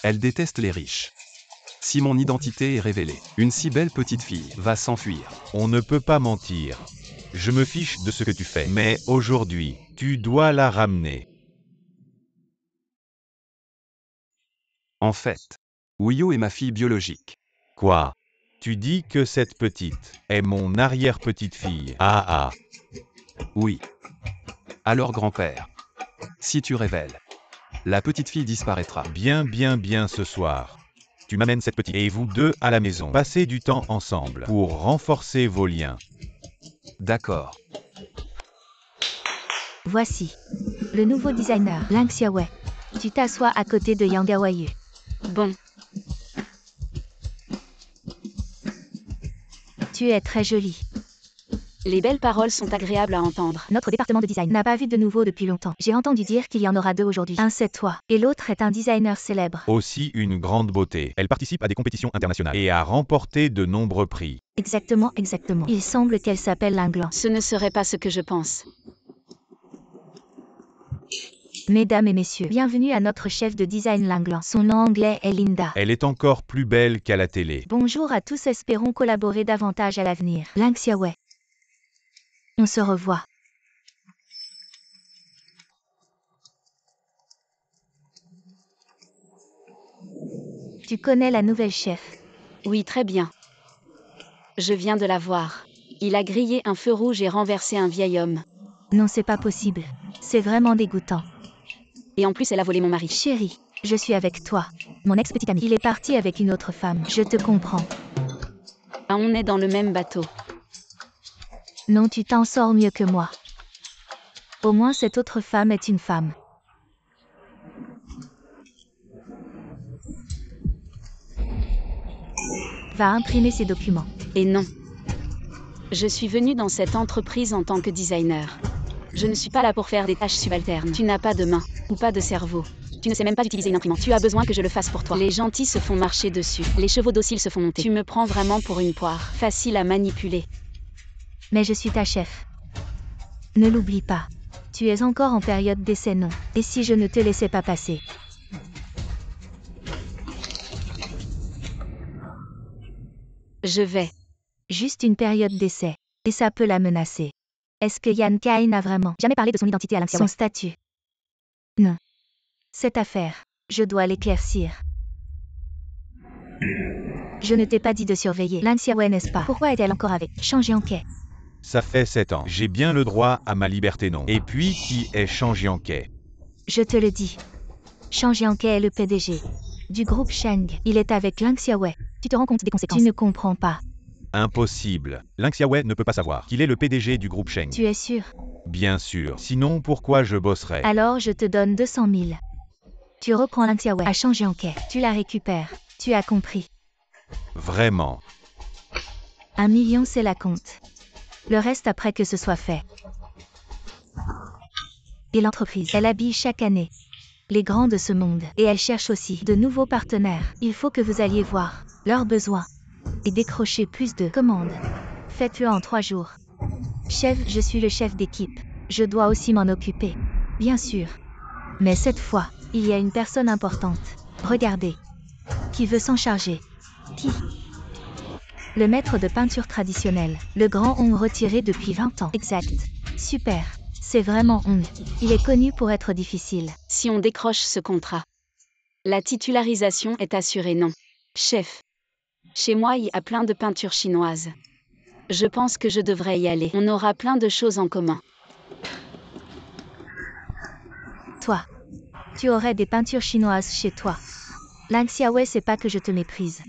Elle déteste les riches. Si mon identité est révélée, une si belle petite fille va s'enfuir.
On ne peut pas mentir. Je me fiche de ce que tu fais. Mais aujourd'hui, tu dois la ramener.
En fait, Wuyo est ma fille biologique.
Quoi? Tu dis que cette petite est mon arrière-petite-fille. Ah.
Oui. Alors grand-père, si tu révèles, la petite fille disparaîtra.
Bien ce soir. Tu m'amènes cette petite et vous deux à la maison. Passez du temps ensemble pour renforcer vos liens.
D'accord.
Voici. Le nouveau designer, Ling Xiaowei. Tu t'assois à côté de Yang Gaoyu.
Bon,
Tu es très jolie.
les belles paroles sont agréables à entendre.
Notre département de design n'a pas vu de nouveau depuis longtemps. J'ai entendu dire qu'il y en aura 2 aujourd'hui. Un c'est toi, et l'autre est un designer célèbre.
Aussi une grande beauté. Elle participe à des compétitions internationales et a remporté de nombreux prix.
Exactement. Il semble qu'elle s'appelle Linglan.
Ce ne serait pas ce que je pense.
Mesdames et messieurs, bienvenue à notre chef de design Linglan. Son nom anglais est Linda.
Elle est encore plus belle qu'à la télé.
Bonjour à tous, espérons collaborer davantage à l'avenir. Ling Xiaowei. On se revoit. Tu connais la nouvelle chef?
Oui, très bien. Je viens de la voir. Il a grillé un feu rouge et renversé un vieil homme.
Non, c'est pas possible. C'est vraiment dégoûtant.
Et en plus, elle a volé mon mari.
Chérie, je suis avec toi. Mon ex-petit ami. Il est parti avec une autre femme. Je te comprends.
Ah, on est dans le même bateau.
Non, tu t'en sors mieux que moi. Au moins, cette autre femme est une femme. Va imprimer ces documents.
Et non. Je suis venue dans cette entreprise en tant que designer. Je ne suis pas là pour faire des tâches subalternes. Tu n'as pas de main, ou pas de cerveau. Tu ne sais même pas utiliser une imprimante. Tu as besoin que je le fasse pour toi. Les gentils se font marcher dessus. Les chevaux dociles se font monter. Tu me prends vraiment pour une poire. Facile à manipuler.
Mais je suis ta chef. Ne l'oublie pas. Tu es encore en période d'essai, non? Et si je ne te laissais pas passer?
Je vais.
Juste une période d'essai. Et ça peut la menacer. Est-ce que Yan Kai n'a vraiment jamais parlé de son identité à Ling Xiaowei? Son statut? Non. Cette affaire, je dois l'éclaircir. Je ne t'ai pas dit de surveiller Ling Xiaowei, n'est-ce pas? Pourquoi est-elle encore avec Shang Jiankei?
Ça fait 7 ans. J'ai bien le droit à ma liberté, non? Et puis, qui est Shang Jiankei?
Je te le dis. Shang Jiankei est le PDG du groupe Sheng. Il est avec Ling Xiaowei. Tu te rends compte des conséquences? Tu ne comprends pas.
Impossible. Ling Xiaowei ne peut pas savoir qu'il est le PDG du groupe Sheng.
Tu es sûr?
Bien sûr. Sinon, pourquoi je bosserais?
Alors je te donne 200 000. Tu reprends Ling Xiaowei à Shang Jiankei. Tu la récupères. Tu as compris?
Vraiment.
1 million, c'est la compte. Le reste après que ce soit fait. Et l'entreprise, elle habille chaque année les grands de ce monde. Et elle cherche aussi de nouveaux partenaires. Il faut que vous alliez voir leurs besoins et décrocher plus de commandes. Faites-le en 3 jours. Chef, je suis le chef d'équipe. Je dois aussi m'en occuper. Bien sûr. Mais cette fois, il y a une personne importante. Regardez. Qui veut s'en charger? Qui? Le maître de peinture traditionnelle. Le grand Hong retiré depuis 20 ans. Exact. Super. C'est vraiment Hong. Il est connu pour être difficile.
Si on décroche ce contrat, la titularisation est assurée, non? Chef. Chez moi, il y a plein de peintures chinoises. Je pense que je devrais y aller. On aura plein de choses en commun.
Toi, tu aurais des peintures chinoises chez toi. Ling Xiaowei, c'est pas que je te méprise.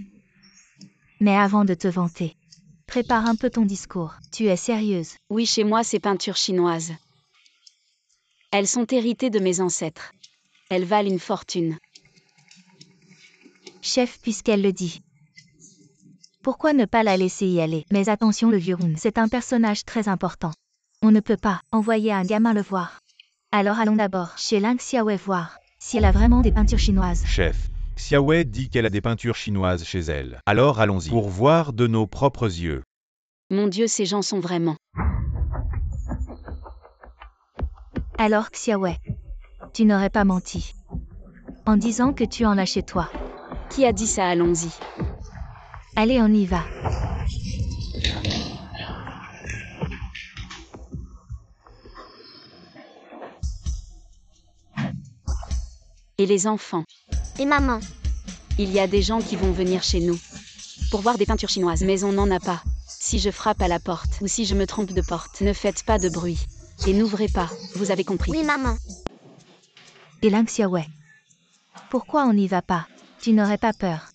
Mais avant de te vanter, prépare un peu ton discours. Tu es sérieuse?
Oui, chez moi, ces peintures chinoises. Elles sont héritées de mes ancêtres. Elles valent une fortune.
Chef, puisqu'elle le dit. Pourquoi ne pas la laisser y aller? Mais attention, le vieux Hong, c'est un personnage très important. On ne peut pas envoyer un gamin le voir. Alors allons d'abord chez Ling Xiaowei voir si elle a vraiment des peintures chinoises.
Chef. Xiaowei dit qu'elle a des peintures chinoises chez elle. Alors allons-y. Pour voir de nos propres yeux.
Mon Dieu, ces gens sont vraiment...
Alors Xiaowei, tu n'aurais pas menti en disant que tu en as chez toi.
Qui a dit ça? Allons-y.
Allez, on y va.
Et les enfants?
Et maman?
Il y a des gens qui vont venir chez nous pour voir des peintures chinoises, mais on n'en a pas. Si je frappe à la porte, ou si je me trompe de porte, ne faites pas de bruit. Et n'ouvrez pas, vous avez compris?
Oui, maman.
Et Ling Xiaowei, pourquoi on n'y va pas? Tu n'aurais pas peur?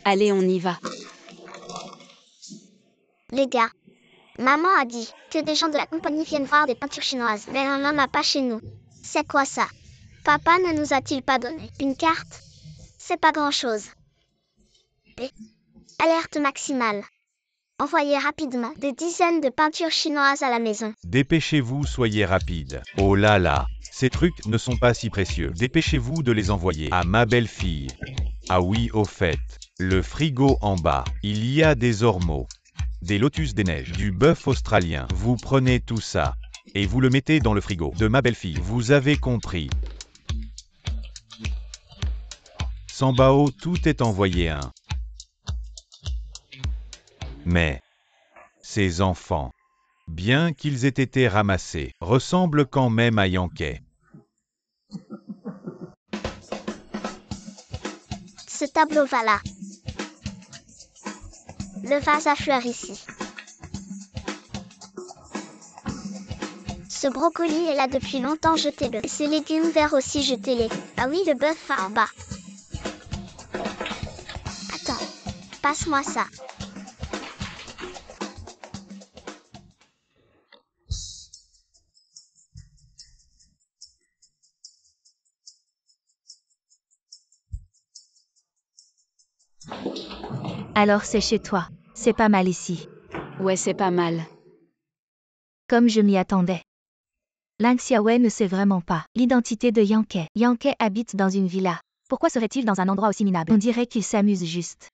Allez, on y va.
Les gars, maman a dit que des gens de la compagnie viennent voir des peintures chinoises, mais on n'en a pas chez nous. C'est quoi ça? Papa ne nous a-t-il pas donné une carte? C'est pas grand-chose. Et alerte maximale. Envoyez rapidement des dizaines de peintures chinoises à la maison.
Dépêchez-vous, soyez rapide. Oh là là, ces trucs ne sont pas si précieux. Dépêchez-vous de les envoyer à ma belle-fille. Ah oui, au fait, le frigo en bas, il y a des ormeaux, des lotus des neiges, du bœuf australien. Vous prenez tout ça. Et vous le mettez dans le frigo de ma belle-fille. Vous avez compris. Sambao, tout est envoyé un. Mais ces enfants, bien qu'ils aient été ramassés, ressemblent quand même à Yankee.
Ce tableau va là. Le vase à fleurs ici. Ce brocoli est là depuis longtemps, jetez-le. Ces légumes verts aussi, jetez-les. Ah oui, le bœuf va en bas. Attends, passe-moi ça.
Alors c'est chez toi. C'est pas mal ici.
Ouais, c'est pas mal.
Comme je m'y attendais. Ling Xiaowei ne sait vraiment pas l'identité de Yankee. Yankee habite dans une villa. Pourquoi serait-il dans un endroit aussi minable? On dirait qu'il s'amuse juste.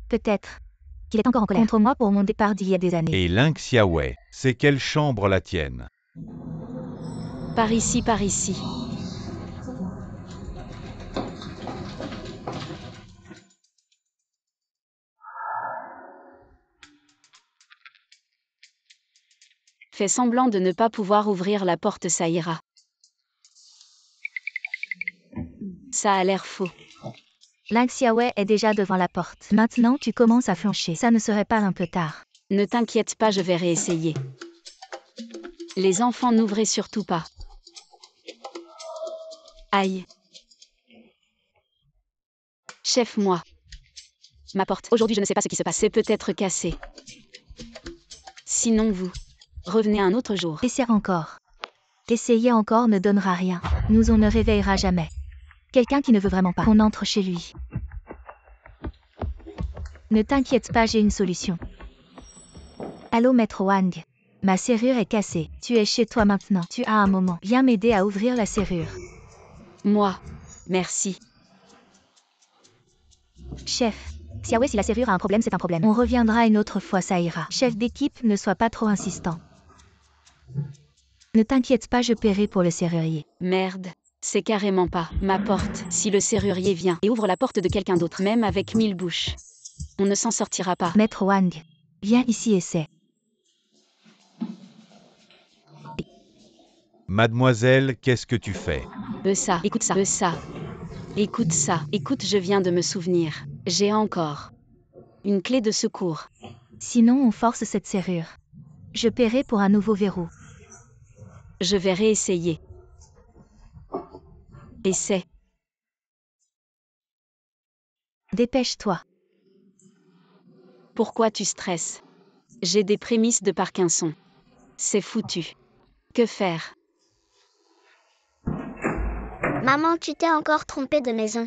Peut-être qu'il est encore en colère contre moi pour mon départ d'il y a des années.
Et Ling Xiaowei, c'est quelle chambre la tienne?
Par ici, par ici. Fais semblant de ne pas pouvoir ouvrir la porte, ça ira. Ça a l'air faux.
Ling Xiaowei est déjà devant la porte. Maintenant tu commences à flancher. Ça ne serait pas un peu tard?
Ne t'inquiète pas, je vais réessayer. Les enfants, n'ouvrez surtout pas. Aïe. Chef, moi. Ma porte. Aujourd'hui, je ne sais pas ce qui se passe. C'est peut-être cassé. Sinon, vous. Revenez un autre jour.
Essaie encore. Essayer encore ne donnera rien. Nous on ne réveillera jamais. Quelqu'un qui ne veut vraiment pas qu'on entre chez lui. Ne t'inquiète pas, j'ai une solution. Allô maître Wang. Ma serrure est cassée. Tu es chez toi maintenant. Tu as un moment. Viens m'aider à ouvrir la serrure.
Moi. Merci.
Chef. Xiaowei, si la serrure a un problème, c'est un problème. On reviendra une autre fois, ça ira. Chef d'équipe, ne sois pas trop insistant. Ne t'inquiète pas, je paierai pour le serrurier.
Merde. C'est carrément pas ma porte. Si le serrurier vient et ouvre la porte de quelqu'un d'autre, même avec 1000 bouches, on ne s'en sortira pas.
Maître Wang. Viens ici, essaie.
Mademoiselle, qu'est-ce que tu fais?
Ça, écoute ça, ça. Écoute ça, écoute, je viens de me souvenir. J'ai encore une clé de secours.
Sinon, on force cette serrure. Je paierai pour un nouveau verrou.
Je vais réessayer. Essaie.
Dépêche-toi.
Pourquoi tu stresses? J'ai des prémices de Parkinson. C'est foutu. Que faire?
Maman, tu t'es encore trompée de maison.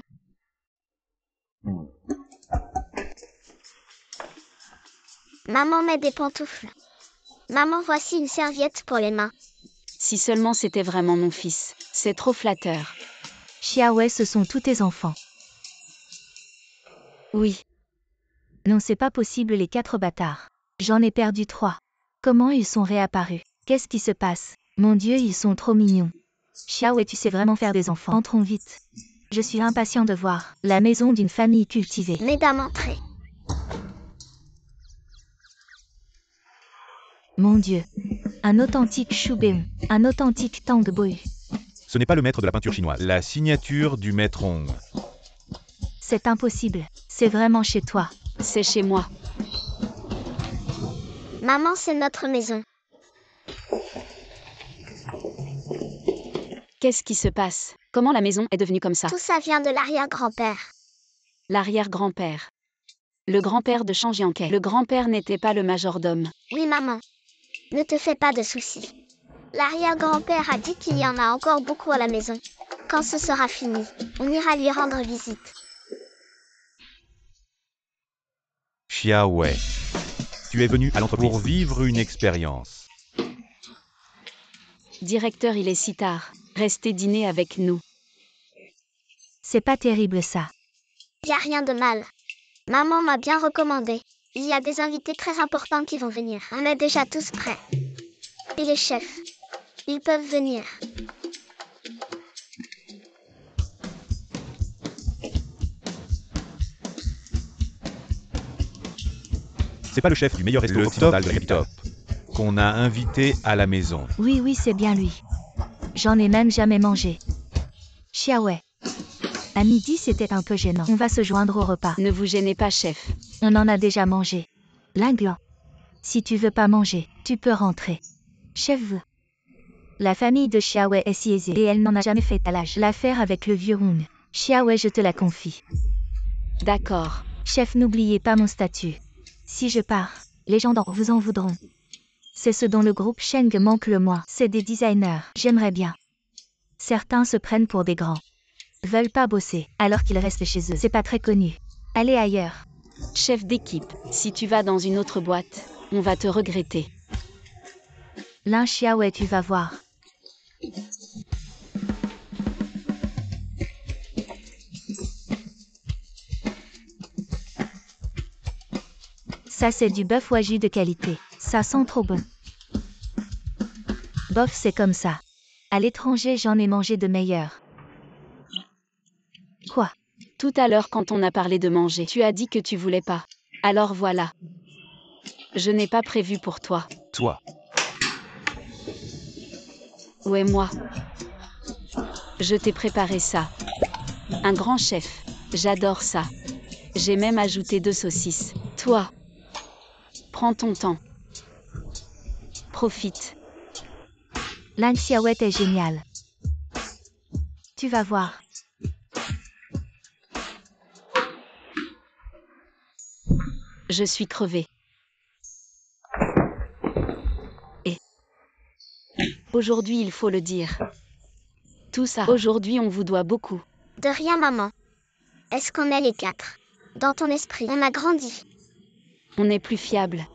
Maman met des pantoufles. Maman, voici une serviette pour les mains.
Si seulement c'était vraiment mon fils. C'est trop flatteur.
Xiaowei, ce sont tous tes enfants.
Oui.
Non, c'est pas possible, les 4 bâtards. J'en ai perdu 3. Comment ils sont réapparus? Qu'est-ce qui se passe? Mon Dieu, ils sont trop mignons. Xiaowei, tu sais vraiment faire des enfants. Entrons vite. Je suis impatient de voir la maison d'une famille cultivée.
Mesdames, entrez.
Mon Dieu. Un authentique Shubeum. Un authentique Tang Boyu.
Ce n'est pas le maître de la peinture chinoise. La signature du maître Hong.
C'est impossible. C'est vraiment chez toi.
C'est chez moi.
Maman, c'est notre maison.
Qu'est-ce qui se passe? Comment la maison est devenue comme ça?
Tout ça vient de l'arrière-grand-père.
L'arrière-grand-père. Le grand-père de Shang Yankee. Le grand-père n'était pas le majordome.
Oui, maman. Ne te fais pas de soucis. L'arrière-grand-père a dit qu'il y en a encore beaucoup à la maison. Quand ce sera fini, on ira lui rendre visite.
Xiaowei. Tu es venu à l'entreprise pour vivre une expérience.
Directeur, il est si tard. Restez dîner avec nous.
C'est pas terrible ça.
Y a rien de mal. Maman m'a bien recommandé. Il y a des invités très importants qui vont venir. On est déjà tous prêts. et les chefs. Ils peuvent venir.
C'est pas le chef du meilleur resto occidental de la capitale qu'on a invité à la maison.
Oui, oui, c'est bien lui. J'en ai même jamais mangé. Xiaowei. À midi, c'était un peu gênant. On va se joindre au repas.
Ne vous gênez pas, chef.
On en a déjà mangé. Linglan. Si tu veux pas manger, tu peux rentrer. Chef veut. La famille de Xiaowei est si aisée et elle n'en a jamais fait étalage. L'affaire avec le vieux Hong. Xiaowei, je te la confie.
D'accord.
Chef, n'oubliez pas mon statut. Si je pars, les gens vous en voudront. C'est ce dont le groupe Sheng manque le moins. C'est des designers. J'aimerais bien. Certains se prennent pour des grands. Veulent pas bosser, alors qu'ils restent chez eux. C'est pas très connu. Allez ailleurs.
Chef d'équipe, si tu vas dans une autre boîte, on va te regretter.
Lin Xiaowei, tu vas voir. Ça c'est du bœuf wagyu de qualité. Ça sent trop bon. Bof, c'est comme ça. À l'étranger, j'en ai mangé de meilleurs. Quoi?
Tout à l'heure quand on a parlé de manger, tu as dit que tu voulais pas. Alors voilà. Je n'ai pas prévu pour toi.
Toi.
Ouais, moi. Je t'ai préparé ça. Un grand chef. J'adore ça. J'ai même ajouté 2 saucisses. Toi. Prends ton temps. Profite.
Lin Xiaowei est génial. Tu vas voir.
Je suis crevée. Et aujourd'hui, il faut le dire. Tout ça, aujourd'hui, on vous doit beaucoup.
De rien, maman. Est-ce qu'on est les 4? Dans ton esprit, on a grandi.
On est plus fiable.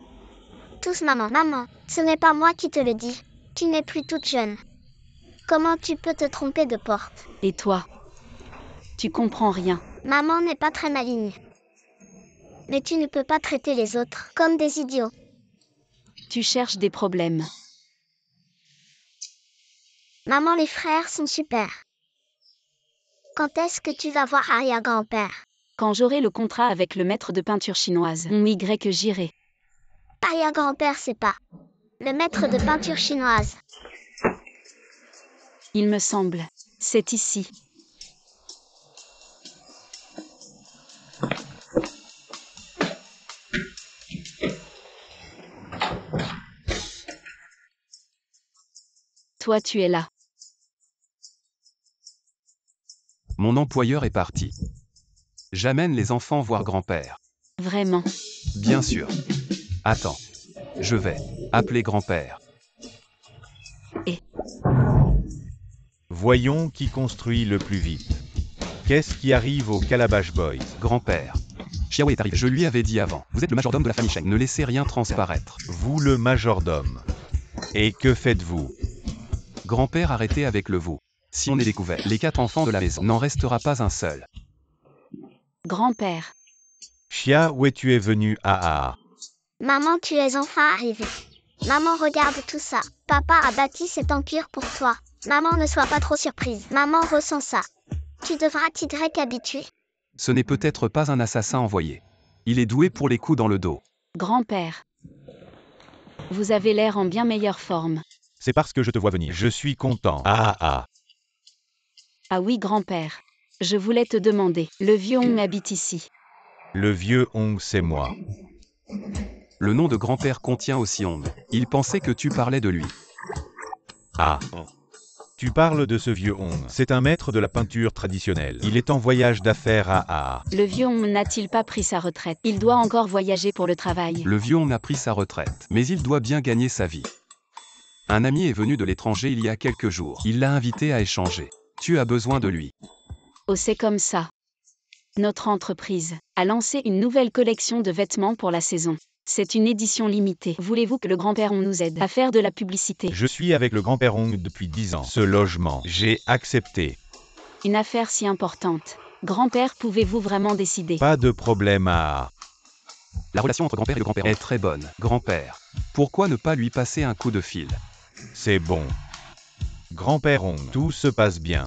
Tous, maman. Maman, ce n'est pas moi qui te le dis. Tu n'es plus toute jeune. Comment tu peux te tromper de porte?
Et toi? Tu comprends rien.
Maman n'est pas très maligne. Mais tu ne peux pas traiter les autres comme des idiots.
Tu cherches des problèmes.
Maman, les frères sont super. Quand est-ce que tu vas voir arrière-grand-père?
Quand j'aurai le contrat avec le maître de peinture chinoise, on m'y que j'irai.
Arrière-grand-père, c'est pas le maître de peinture chinoise.
Il me semble. C'est ici. Toi, tu es là.
Mon employeur est parti. J'amène les enfants voir grand-père.
Vraiment.
Bien sûr. Attends. Je vais appeler grand-père.
Voyons qui construit le plus vite. Qu'est-ce qui arrive aux Calabash Boys?
Grand-père. Xiaowei est arrivé. Je lui avais dit avant. Vous êtes le majordome de la famille Sheng. Ne laissez rien transparaître.
Vous le majordome. Et que faites-vous?
Grand-père, arrêtez avec le vous. Si on est découvert, les 4 enfants de la maison, n'en restera pas un seul.
Grand-père.
Chia, où es-tu es venu à
Maman, tu es enfin arrivée. Maman, regarde tout ça. Papa a bâti cet empire pour toi. Maman, ne sois pas trop surprise. Maman ressent ça. Tu devras t'y habituer.
Ce n'est peut-être pas un assassin envoyé. Il est doué pour les coups dans le dos.
Grand-père. Vous avez l'air en bien meilleure forme.
C'est parce que je te vois venir. Je suis content. Ah
oui, grand-père. Je voulais te demander. Le vieux Hong habite ici.
Le vieux Hong, c'est moi.
Le nom de grand-père contient aussi Hong. Il pensait que tu parlais de lui.
Ah. Tu parles de ce vieux Hong. C'est un maître de la peinture traditionnelle. Il est en voyage d'affaires à
Le vieux Hong n'a-t-il pas pris sa retraite? Il doit encore voyager pour le travail.
Le vieux Hong a pris sa retraite, mais il doit bien gagner sa vie. Un ami est venu de l'étranger il y a quelques jours. Il l'a invité à échanger. Tu as besoin de lui.
Oh, c'est comme ça. Notre entreprise a lancé une nouvelle collection de vêtements pour la saison. C'est une édition limitée. Voulez-vous que le grand-père Hong nous aide à faire de la publicité?
Je suis avec le grand-père Hong depuis 10 ans. Ce logement, j'ai accepté.
Une affaire si importante. Grand-père, pouvez-vous vraiment décider?
Pas de problème à
La relation entre grand-père et le grand-père est très bonne. Grand-père, pourquoi ne pas lui passer un coup de fil?
C'est bon. Grand-père Ong, tout se passe bien.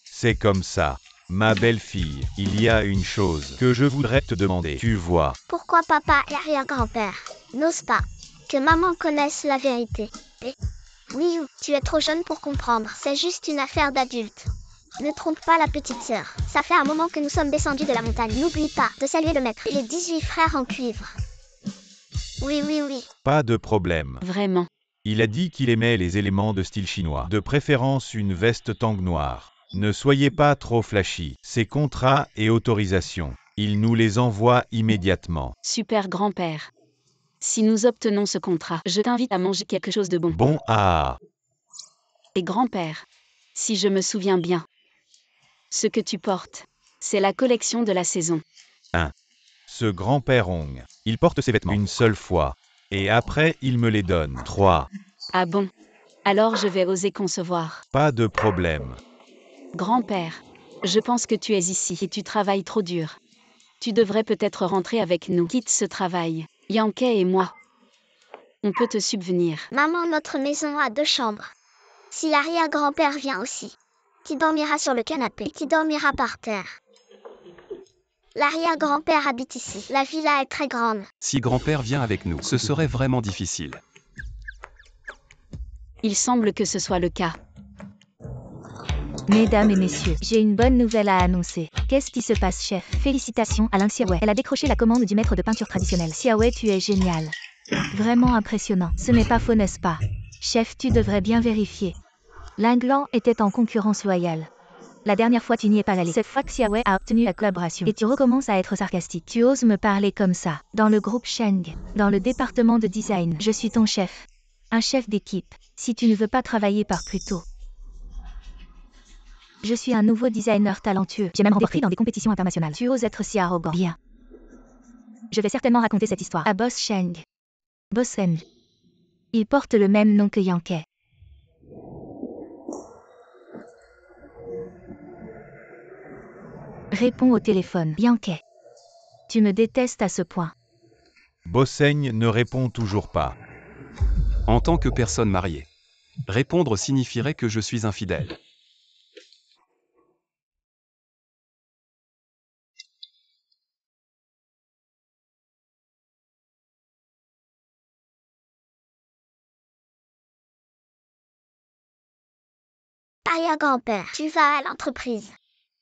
C'est comme ça. Ma belle-fille, il y a une chose que je voudrais te demander. Tu vois,
Pourquoi papa et arrière-grand-père n'osent pas que maman connaisse la vérité? Oui, tu es trop jeune pour comprendre. C'est juste une affaire d'adulte. Ne trompe pas la petite sœur. Ça fait un moment que nous sommes descendus de la montagne. N'oublie pas de saluer le maître et les 18 frères en cuivre. Oui.
pas de problème.
Vraiment.
Il a dit qu'il aimait les éléments de style chinois, de préférence une veste tang noire. Ne soyez pas trop flashy. Ses contrats et autorisations, il nous les envoie immédiatement.
Super grand-père. Si nous obtenons ce contrat, je t'invite à manger quelque chose de bon.
Bon,
Et grand-père, si je me souviens bien, ce que tu portes, c'est la collection de la saison.
ce grand-père Ong, il porte ses vêtements une seule fois, et après il me les donne. 3.
Ah bon? Alors je vais oser concevoir.
Pas de problème.
Grand-père, je pense que tu es ici et tu travailles trop dur. Tu devrais peut-être rentrer avec nous. Quitte ce travail, Yankee et moi. On peut te subvenir.
Maman, notre maison a 2 chambres. Si l'arrière-grand-père vient aussi, tu dormiras sur le canapé, tu dormiras par terre. L'arrière-grand-père habite ici. La villa est très grande.
Si grand-père vient avec nous, ce serait vraiment difficile.
Il semble que ce soit le cas.
Mesdames et messieurs, j'ai une bonne nouvelle à annoncer. Qu'est-ce qui se passe, chef? Félicitations à Ling Xiaowei. Elle a décroché la commande du maître de peinture traditionnel. Xiaowei, tu es génial. Vraiment impressionnant. Ce n'est pas faux, n'est-ce pas? Chef, tu devrais bien vérifier. Linglan était en concurrence loyale. La dernière fois, tu n'y es pas allé. Cette fois, Xiaowei a obtenu la collaboration. Et tu recommences à être sarcastique. Tu oses me parler comme ça. Dans le groupe Sheng, dans le département de design, je suis ton chef. Un chef d'équipe. Si tu ne veux pas travailler par plus tôt. Je suis un nouveau designer talentueux. J'ai même remporté dans des compétitions internationales. Tu oses être si arrogant. Bien. Je vais certainement raconter cette histoire à Boss Sheng. Boss Sheng. Il porte le même nom que Yankee. Réponds au téléphone. Yankee. Tu me détestes à ce point.
Bosseigne ne répond toujours pas.
En tant que personne mariée, répondre signifierait que je suis infidèle.
Arrière-grand-père, tu vas à l'entreprise.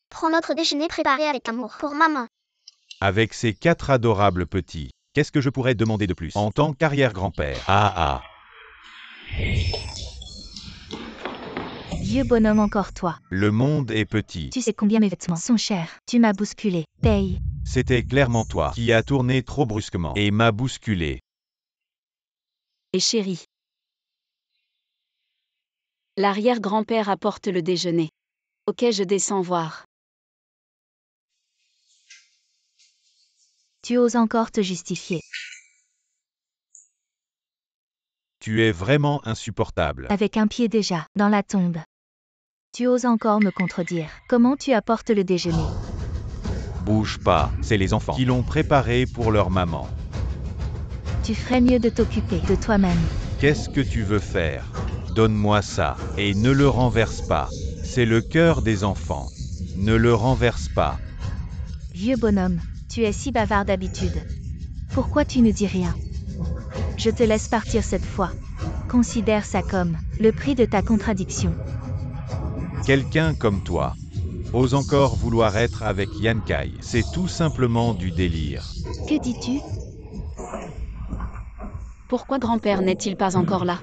Prends notre déjeuner préparé avec amour pour maman.
Avec ces 4 adorables petits, qu'est-ce que je pourrais demander de plus en tant qu'arrière-grand-père?
Vieux bonhomme, encore toi.
Le monde est petit.
Tu sais combien mes vêtements sont chers. Tu m'as bousculé. Paye.
C'était clairement toi qui as tourné trop brusquement et m'a bousculé.
Et chérie. L'arrière-grand-père apporte le déjeuner. Ok, je descends voir.
Tu oses encore te justifier.
Tu es vraiment insupportable.
Avec un pied déjà dans la tombe. Tu oses encore me contredire. Comment tu apportes le déjeuner?
Bouge pas, c'est les enfants qui l'ont préparé pour leur maman.
Tu ferais mieux de t'occuper de toi-même.
Qu'est-ce que tu veux faire? Donne-moi ça, et ne le renverse pas. C'est le cœur des enfants. Ne le renverse pas.
Vieux bonhomme, tu es si bavard d'habitude. Pourquoi tu ne dis rien? Je te laisse partir cette fois. Considère ça comme le prix de ta contradiction.
Quelqu'un comme toi ose encore vouloir être avec Yankee. C'est tout simplement du délire.
Que dis-tu?
Pourquoi grand-père n'est-il pas encore là?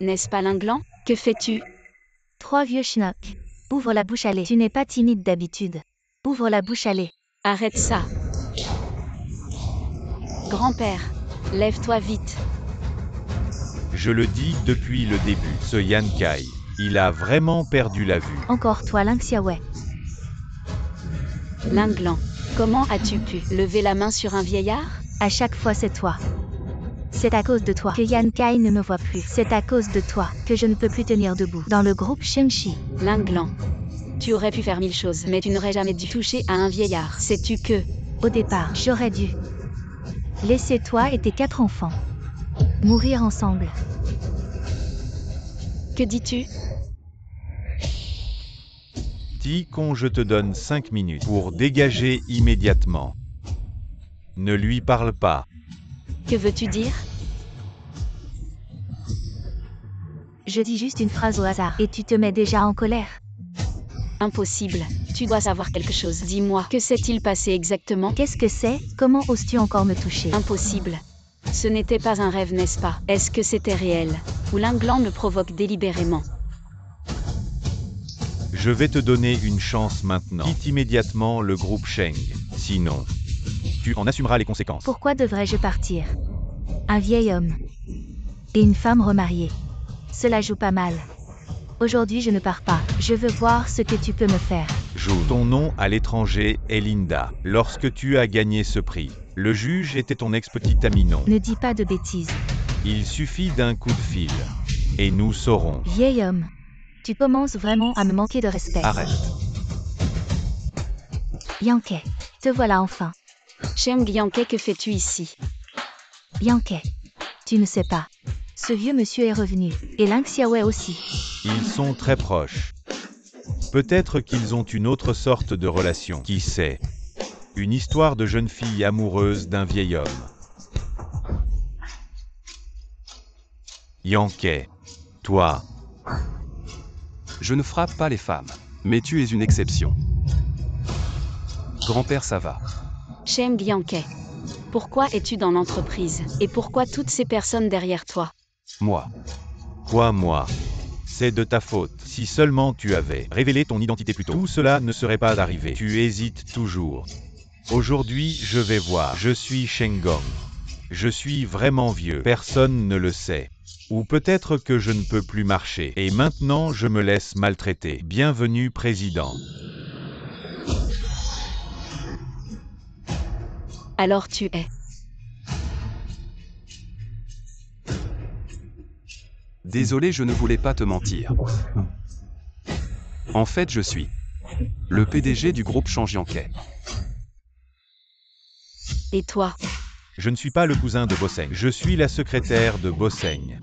N'est-ce pas Linglan? Que fais-tu?
3 vieux schnocks. Ouvre la bouche, allez. Tu n'es pas timide d'habitude. Ouvre la bouche, allez.
Arrête ça. Grand-père, lève-toi vite.
Je le dis depuis le début, ce Yankee, il a vraiment perdu la vue.
Encore toi, Ling Xiaowei.
Linglan, comment as-tu pu lever la main sur un vieillard?
À chaque fois, c'est toi. C'est à cause de toi que Yankee ne me voit plus. C'est à cause de toi que je ne peux plus tenir debout. Dans le groupe Shengshi.
Linglan, tu aurais pu faire 1000 choses, mais tu n'aurais jamais dû toucher à un vieillard. Sais-tu que...
Au départ, j'aurais dû laisser toi et tes 4 enfants Mourir ensemble.
Que dis-tu?
Ticon, je te donne 5 minutes pour dégager immédiatement. Ne lui parle pas.
Que veux-tu dire?
Je dis juste une phrase au hasard et tu te mets déjà en colère.
Impossible. Tu dois savoir quelque chose. Dis-moi, que s'est-il passé exactement?
Qu'est-ce que c'est? Comment oses-tu encore me toucher?
Impossible. Ce n'était pas un rêve, n'est-ce pas? Est-ce que c'était réel? Ou l'inglant me provoque délibérément?
Je vais te donner une chance maintenant. Quitte immédiatement le groupe Sheng. Sinon, tu en assumeras les conséquences.
Pourquoi devrais-je partir? Un vieil homme. Et une femme remariée. Cela joue pas mal. Aujourd'hui je ne pars pas. Je veux voir ce que tu peux me faire.
Joue. Ton nom à l'étranger est Linda. Lorsque tu as gagné ce prix, le juge était ton ex-petite amie, non?
Ne dis pas de bêtises.
Il suffit d'un coup de fil. Et nous saurons.
Vieil homme. Tu commences vraiment à me manquer de respect.
Arrête.
Yankee. Te voilà enfin.
Cheng Yankee, que fais-tu ici?
Yankee. Tu ne sais pas. Ce vieux monsieur est revenu. Et Ling Xiaowei aussi.
Ils sont très proches. Peut-être qu'ils ont une autre sorte de relation. Qui sait? Une histoire de jeune fille amoureuse d'un vieil homme. Yankee. Toi.
Je ne frappe pas les femmes. Mais tu es une exception. Grand-père, ça va.
Cheng Yankee. Pourquoi es-tu dans l'entreprise? Et pourquoi toutes ces personnes derrière toi?
Moi.
Quoi, moi? C'est de ta faute. Si seulement tu avais révélé ton identité plus tôt, tout cela ne serait pas arrivé. Tu hésites toujours. Aujourd'hui, je vais voir. Je suis Sheng Gong. Je suis vraiment vieux. Personne ne le sait. Ou peut-être que je ne peux plus marcher. Et maintenant, je me laisse maltraiter. Bienvenue, président.
Alors tu es.
Désolé, je ne voulais pas te mentir. En fait, je suis le PDG du groupe Sheng Yankee.
Et toi?
Je ne suis pas le cousin de Bosseng. Je suis la secrétaire de Bosseng.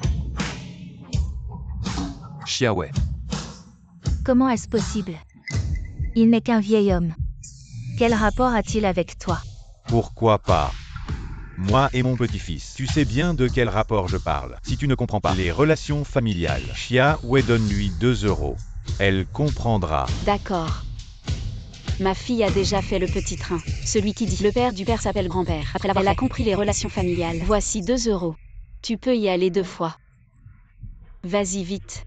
Xiaowei.
Comment est-ce possible? Il n'est qu'un vieil homme. Quel rapport a-t-il avec toi?
Pourquoi pas? Moi et mon petit-fils. Tu sais bien de quel rapport je parle. Si tu ne comprends pas les relations familiales, Xiaowei, donne-lui 2 €. Elle comprendra.
D'accord. Ma fille a déjà fait le petit train. Celui qui dit le père du père s'appelle grand-père. Après l'avoir, elle a compris les relations familiales. Voici 2 €. Tu peux y aller 2 fois. Vas-y vite.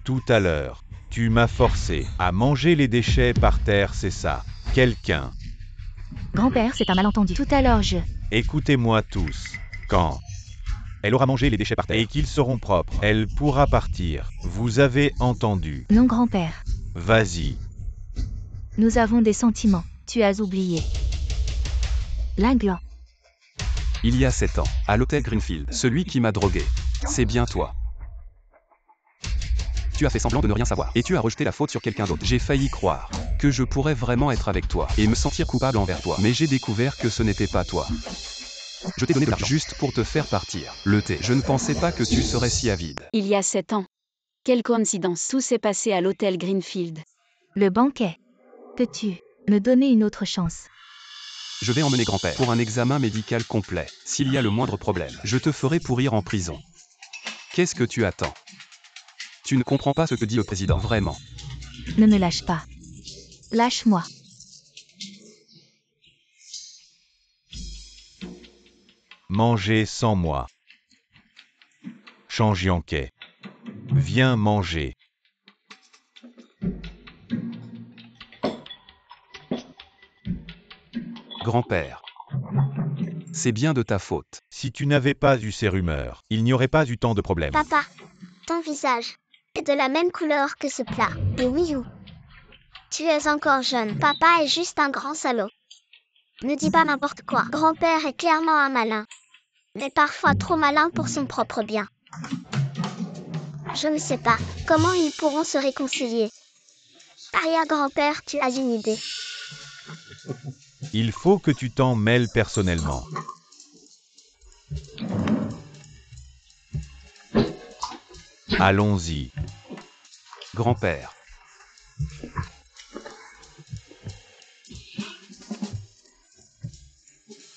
Tout à l'heure, tu m'as forcé à manger les déchets par terre, c'est ça? Quelqu'un.
Grand-père, c'est un malentendu. Tout à l'heure
Écoutez-moi tous. Quand elle aura mangé les déchets par terre et qu'ils seront propres, elle pourra partir. Vous avez entendu?
Non, grand-père.
Vas-y.
Nous avons des sentiments. Tu as oublié. L'inglant.
Il y a 7 ans, à l'hôtel Greenfield, celui qui m'a drogué. C'est bien toi. Tu as fait semblant de ne rien savoir, et tu as rejeté la faute sur quelqu'un d'autre. J'ai failli croire que je pourrais vraiment être avec toi, et me sentir coupable envers toi. Mais j'ai découvert que ce n'était pas toi. Je t'ai donné de l'argent juste pour te faire partir. Le thé. Je ne pensais pas que tu serais si avide.
Il y a 7 ans. Quelle coïncidence. Tout s'est passé à l'hôtel Greenfield.
Le banquet. Peux-tu me donner une autre chance?
Je vais emmener grand-père pour un examen médical complet. S'il y a le moindre problème, je te ferai pourrir en prison. Qu'est-ce que tu attends? Tu ne comprends pas ce que dit le président, vraiment.
Ne me lâche pas. Lâche-moi.
Mangez sans moi. Sheng Yankee. Viens manger.
Grand-père. C'est bien de ta faute.
Si tu n'avais pas eu ces rumeurs, il n'y aurait pas eu tant de problèmes.
Papa, ton visage est de la même couleur que ce plat. Et oui, tu es encore jeune. Papa est juste un grand salaud. Ne dis pas n'importe quoi. Grand-père est clairement un malin. Mais parfois trop malin pour son propre bien. Je ne sais pas comment ils pourront se réconcilier. Arrière-grand-père, tu as une idée.
Il faut que tu t'en mêles personnellement. Allons-y.
Grand-père.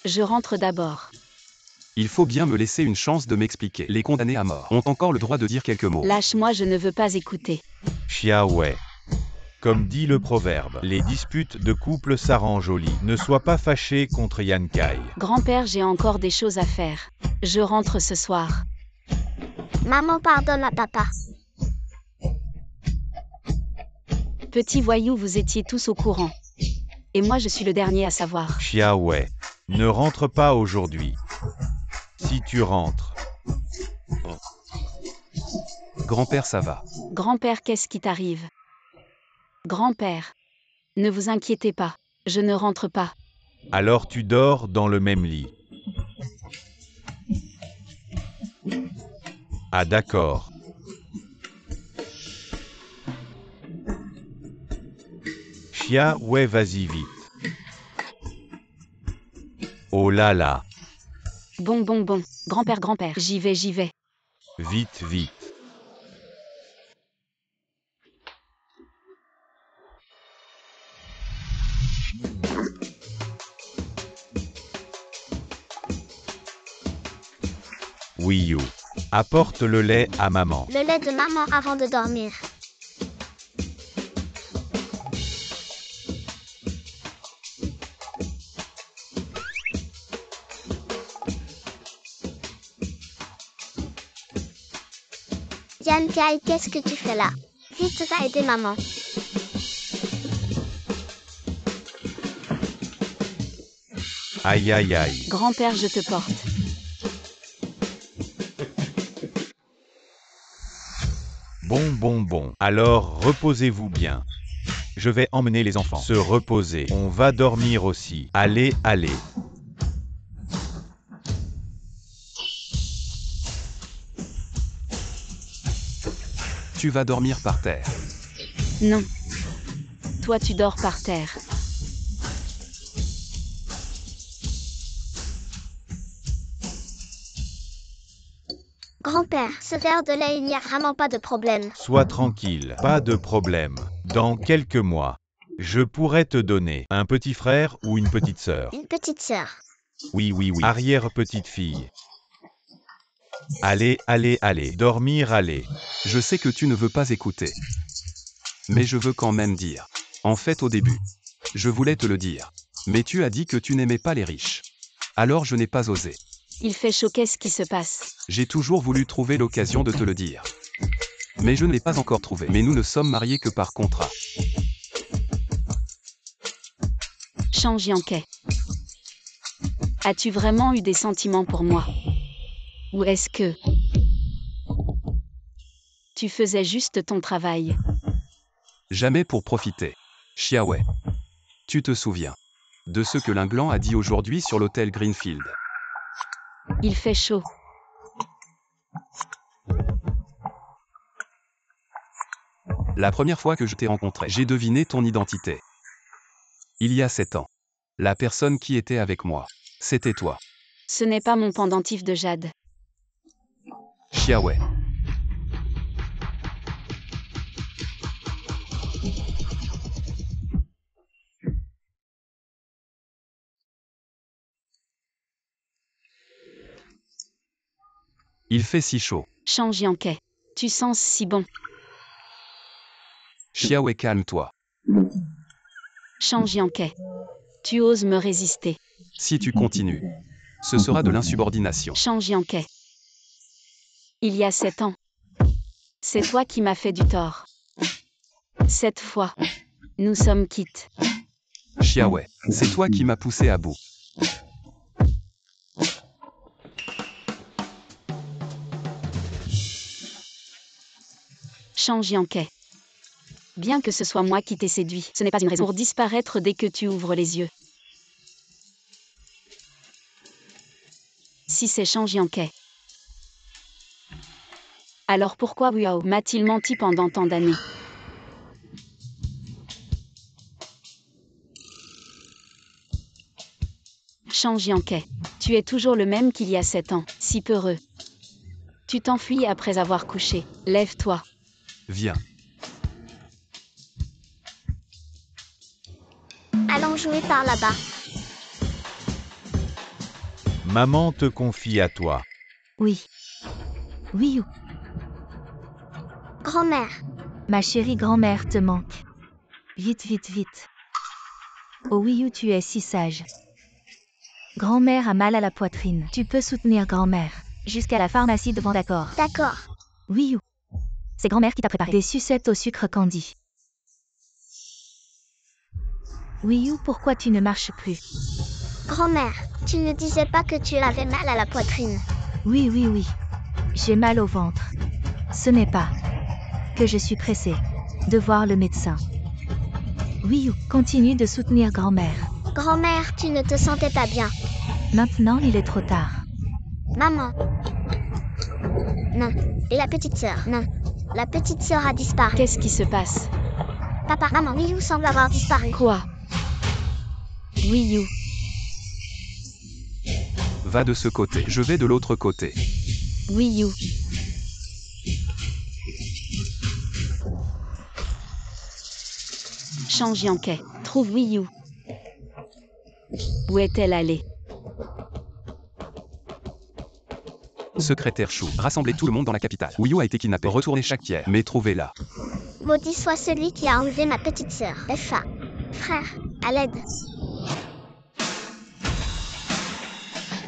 Je rentre d'abord.
Il faut bien me laisser une chance de m'expliquer. Les condamnés à mort ont encore le droit de dire quelques mots.
Lâche-moi, je ne veux pas écouter.
Xiaowei. Comme dit le proverbe, les disputes de couple s'arrangent au lit. Ne sois pas fâché contre Yan Kai.
Grand-père, j'ai encore des choses à faire. Je rentre ce soir.
Maman pardonne à papa.
Petit voyou, vous étiez tous au courant. Et moi, je suis le dernier à savoir.
Xiaowei. Ne rentre pas aujourd'hui. Si tu rentres.
Grand-père, ça va.
Grand-père, qu'est-ce qui t'arrive? Grand-père. Ne vous inquiétez pas. Je ne rentre pas.
Alors tu dors dans le même lit. Ah d'accord. Xiaowei, vas-y vite. Oh là là.
Bon. Grand-père, j'y vais.
Vite, vite. Wiyu. Apporte le lait à maman.
Le lait de maman avant de dormir. Yan Kai, qu'est-ce que tu fais là? Vite, va aider maman.
Aïe aïe aïe.
Grand-père, je te porte.
Bon. Alors reposez-vous bien. Je vais emmener les enfants se reposer. On va dormir aussi. Allez.
Tu vas dormir par terre.
Non. Toi, tu dors par terre.
Grand-père, ce verre de lait, il n'y a vraiment pas de problème.
Sois tranquille. Pas de problème. Dans quelques mois, je pourrais te donner un petit frère ou une petite sœur.
Une petite sœur.
Oui. Arrière-petite fille. Allez. Dormir, allez.
Je sais que tu ne veux pas écouter. Mais je veux quand même dire. En fait, au début, je voulais te le dire. Mais tu as dit que tu n'aimais pas les riches. Alors je n'ai pas osé.
Il fait chaud, qu'est-ce qui se passe?
J'ai toujours voulu trouver l'occasion de te le dire. Mais je ne l'ai pas encore trouvé. Mais nous ne sommes mariés que par contrat.
Change Yankee. As-tu vraiment eu des sentiments pour moi? Ou est-ce que tu faisais juste ton travail?
Jamais pour profiter. Xiaowei. Tu te souviens de ce que Linglan a dit aujourd'hui sur l'hôtel Greenfield?
Il fait chaud.
La première fois que je t'ai rencontré, j'ai deviné ton identité. Il y a 7 ans. La personne qui était avec moi, c'était toi.
Ce n'est pas mon pendentif de jade.
Xiaowei. Il fait si chaud.
Change Yankee. Tu sens si bon.
Xiaowei, calme-toi.
Change Yankee. Tu oses me résister.
Si tu continues, ce sera de l'insubordination.
Change Yankee. Il y a 7 ans. C'est toi qui m'as fait du tort. Cette fois, nous sommes quittes.
Xiaowei, c'est toi qui m'as poussé à bout.
Change Yankee. Bien que ce soit moi qui t'ai séduit, ce n'est pas une raison pour disparaître dès que tu ouvres les yeux. Si c'est Change Yankee, alors pourquoi Wiao m'a-t-il menti pendant tant d'années? Change Yankee. Tu es toujours le même qu'il y a 7 ans, si peureux. Tu t'enfuis après avoir couché. Lève-toi.
Viens.
Allons jouer par là-bas.
Maman te confie à toi.
Oui. Oui ou.
Grand-mère,
Ma chérie grand-mère te manque. Vite, vite, vite. Oh oui ou tu es si sage. Grand-mère a mal à la poitrine. Tu peux soutenir grand-mère. Jusqu'à la pharmacie devant d'accord.
d'accord.
Oui ou. C'est grand-mère qui t'a préparé des sucettes au sucre candy. Oui ou pourquoi tu ne marches plus?
Grand-mère, tu ne disais pas que tu avais mal à la poitrine.
Oui, oui, oui. J'ai mal au ventre. Ce n'est pas que je suis pressée de voir le médecin. Oui ou continue de soutenir grand-mère.
Grand-mère, tu ne te sentais pas bien.
Maintenant il est trop tard.
Maman. Non. Et la petite sœur? Non. La petite sœur a disparu.
Qu'est-ce qui se passe?
Papa, maman, Wii U semble avoir disparu.
Quoi? Wii U.
Va de ce côté. Je vais de l'autre côté.
Wii U. Change Yankee. Trouve Wii U. Où est-elle allée?
Secrétaire Chou. Rassemblez tout le monde dans la capitale. Wii U a été kidnappé. Retournez chaque pierre. Mais trouvez-la.
Maudit soit celui qui a enlevé ma petite sœur. FA. Frère, à l'aide.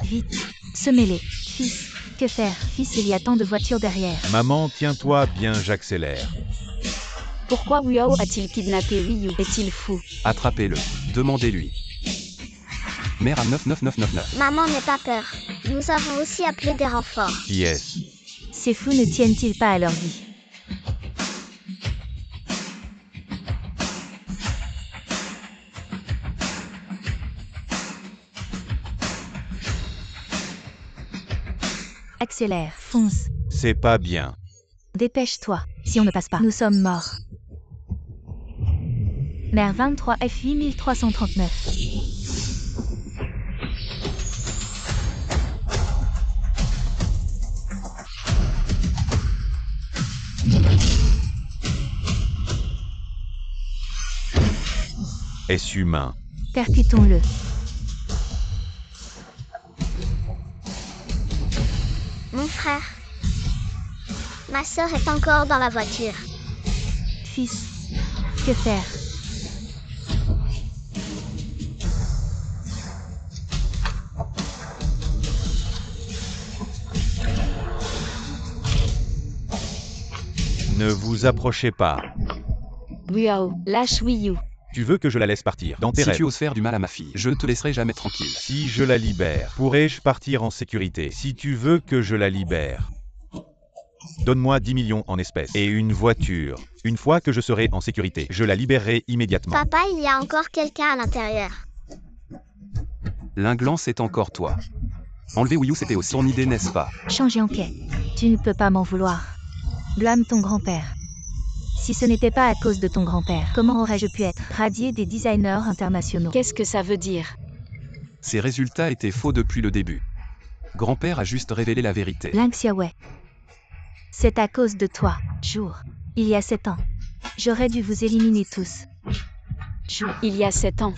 Vite. Semez-les. Fils. Que faire? Fils, il y a tant de voitures derrière.
Maman, tiens-toi bien, j'accélère.
Pourquoi Wiao a-t-il kidnappé Wii U? Est-il fou?
Attrapez-le. Demandez-lui. Mère à 99999.
Maman n'aie pas peur. Nous avons aussi appelé des renforts.
Qui est-ce?
Ces fous ne tiennent-ils pas à leur vie? Accélère, fonce.
C'est pas bien.
Dépêche-toi. Si on ne passe pas, nous sommes morts. Mer 23 FI 1339.
Est-ce humain?
Percutons-le.
Mon frère. Ma sœur est encore dans la voiture.
Fils. Que faire?
Ne vous approchez pas.
Wiao, lâche Wii U.
Tu veux que je la laisse partir dans tes
Si
rêves?
tu oses faire du mal à ma fille, je ne te laisserai jamais tranquille.
Si je la libère, pourrais-je partir en sécurité? Si tu veux que je la libère, donne-moi 10 millions en espèces et une voiture. Une fois que je serai en sécurité, je la libérerai immédiatement.
Papa, il y a encore quelqu'un à l'intérieur.
L'inglant, c'est encore toi. Enlever Wii U, c'était aussi ton idée, n'est-ce pas?
Change Yankee. Tu ne peux pas m'en vouloir. Blâme ton grand-père. Si ce n'était pas à cause de ton grand-père, comment aurais-je pu être radié des designers internationaux?
Qu'est-ce que ça veut dire?
Ces résultats étaient faux depuis le début. Grand-père a juste révélé la vérité.
Link Xiaowei. C'est à cause de toi, Jour. Il y a 7 ans. J'aurais dû vous éliminer tous.
Jour, il y a 7 ans.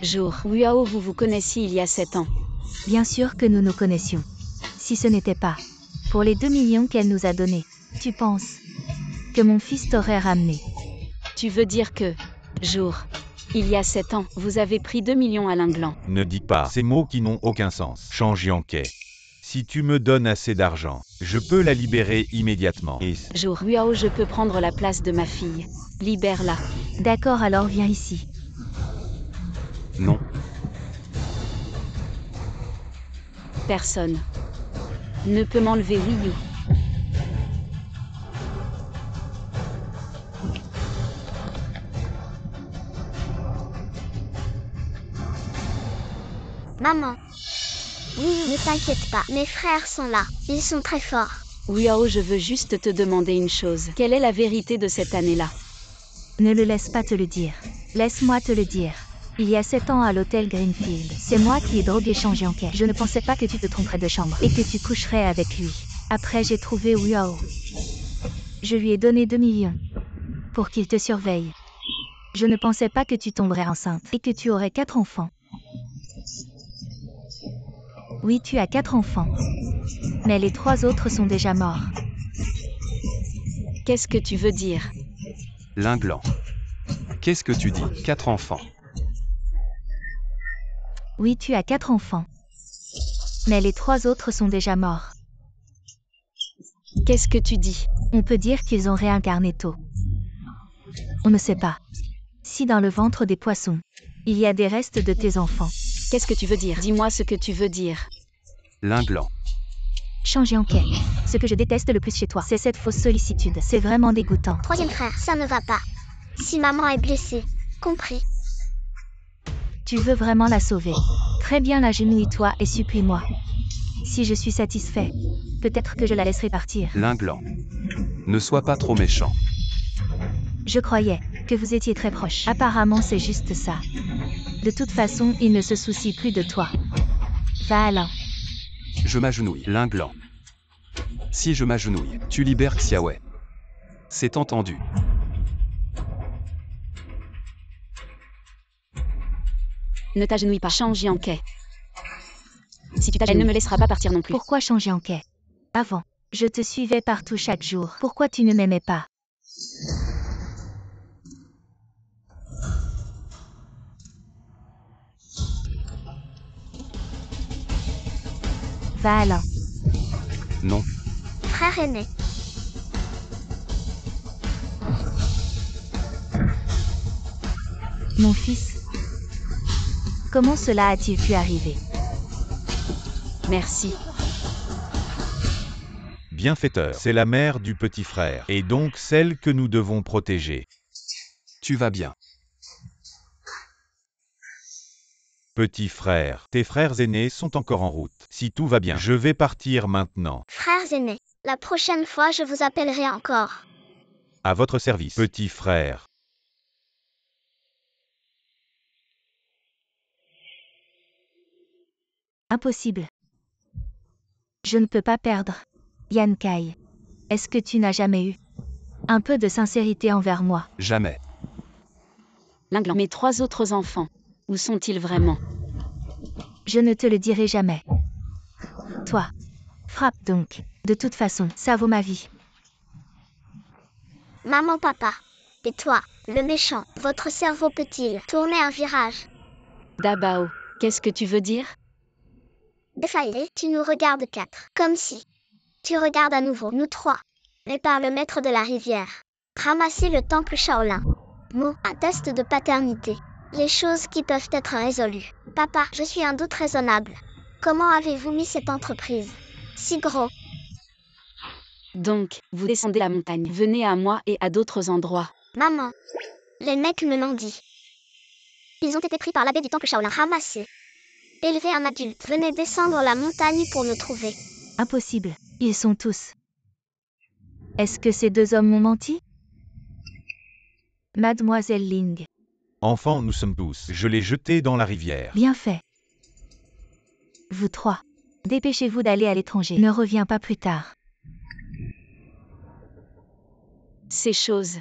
Jour, Wiao, vous vous connaissiez il y a 7 ans.
Bien sûr que nous nous connaissions. Si ce n'était pas pour les 2 millions qu'elle nous a donnés, tu penses que mon fils t'aurait ramené?
Tu veux dire que, Jour, il y a 7 ans, vous avez pris 2 millions à l'inglant.
Ne dis pas ces mots qui n'ont aucun sens. Change Yankee. Si tu me donnes assez d'argent, je peux la libérer immédiatement. Et
Jour, Wiao, je peux prendre la place de ma fille. Libère-la.
D'accord, alors viens ici.
Non.
Personne ne peut m'enlever Wii U.
Maman. Oui, ne t'inquiète pas. Mes frères sont là. Ils sont très forts.
Wiao, je veux juste te demander une chose. Quelle est la vérité de cette année-là?
Ne le laisse pas te le dire. Laisse-moi te le dire. Il y a 7 ans à l'hôtel Greenfield, c'est moi qui ai drogué Change Yankee. Je ne pensais pas que tu te tromperais de chambre et que tu coucherais avec lui. Après, j'ai trouvé Yao. Je lui ai donné 2 millions. Pour qu'il te surveille. Je ne pensais pas que tu tomberais enceinte et que tu aurais 4 enfants. Oui, tu as 4 enfants. Mais les 3 autres sont déjà morts.
Qu'est-ce que tu veux dire?
Linglan. Qu'est-ce que tu dis? 4 enfants.
Oui, tu as 4 enfants. Mais les 3 autres sont déjà morts.
Qu'est-ce que tu dis?
On peut dire qu'ils ont réincarné tôt. On ne sait pas. Si dans le ventre des poissons, il y a des restes de tes enfants.
Qu'est-ce que tu veux dire? Dis-moi ce que tu veux dire.
Linglan.
Changer en quai. Ce que je déteste le plus chez toi, c'est cette fausse sollicitude. C'est vraiment dégoûtant.
Troisième frère, ça ne va pas. Si maman est blessée, compris.
Tu veux vraiment la sauver. Très bien, agenouille-toi et supplie-moi. Si je suis satisfait, peut-être que je la laisserai partir.
Linglan. Ne sois pas trop méchant.
Je croyais que vous étiez très proches. Apparemment, c'est juste ça. De toute façon, il ne se soucie plus de toi. Va, Alain.
Je m'agenouille. Linglan. Si je m'agenouille, tu libères Xiaowei. C'est entendu.
Ne t'agenouille pas, change en quai. Si tu t'agenouilles, elle ne me laissera pas partir non plus.
Pourquoi changer en quai? Avant, je te suivais partout chaque jour. Pourquoi tu ne m'aimais pas? Va, Alain.
Non.
Frère aîné.
Mon fils. Comment cela a-t-il pu arriver?
Merci.
Bienfaiteur, c'est la mère du petit frère, et donc celle que nous devons protéger.
Tu vas bien.
Petit frère, tes frères aînés sont encore en route. Si tout va bien, je vais partir maintenant.
Frères aînés, la prochaine fois je vous appellerai encore.
À votre service, petit frère.
Impossible. Je ne peux pas perdre. Yan Kai. Est-ce que tu n'as jamais eu un peu de sincérité envers moi?
Jamais.
Linglan. Mes 3 autres enfants. Où sont-ils vraiment?
Je ne te le dirai jamais. Toi. Frappe donc. De toute façon, ça vaut ma vie.
Maman, papa. Et toi, le méchant, votre cerveau peut-il tourner un virage?
Dabao. Qu'est-ce que tu veux dire?
Défaillé, tu nous regardes 4. Comme si. Tu regardes à nouveau, nous 3. Mais par le maître de la rivière. Ramasser le temple Shaolin. Mot, un test de paternité. Les choses qui peuvent être résolues. Papa, je suis un doute raisonnable. Comment avez-vous mis cette entreprise si gros?
Donc, vous descendez la montagne. Venez à moi et à d'autres endroits.
Maman. Les mecs me l'ont dit. Ils ont été pris par l'abbé du temple Shaolin. Ramassés. Élever un adulte. Venez descendre la montagne pour nous trouver.
Impossible. Ils sont tous. Est-ce que ces 2 hommes m'ont menti? Mademoiselle Ling.
Enfants, nous sommes tous. Je l'ai jeté dans la rivière.
Bien fait. Vous 3. Dépêchez-vous d'aller à l'étranger. Ne reviens pas plus tard.
Ces choses.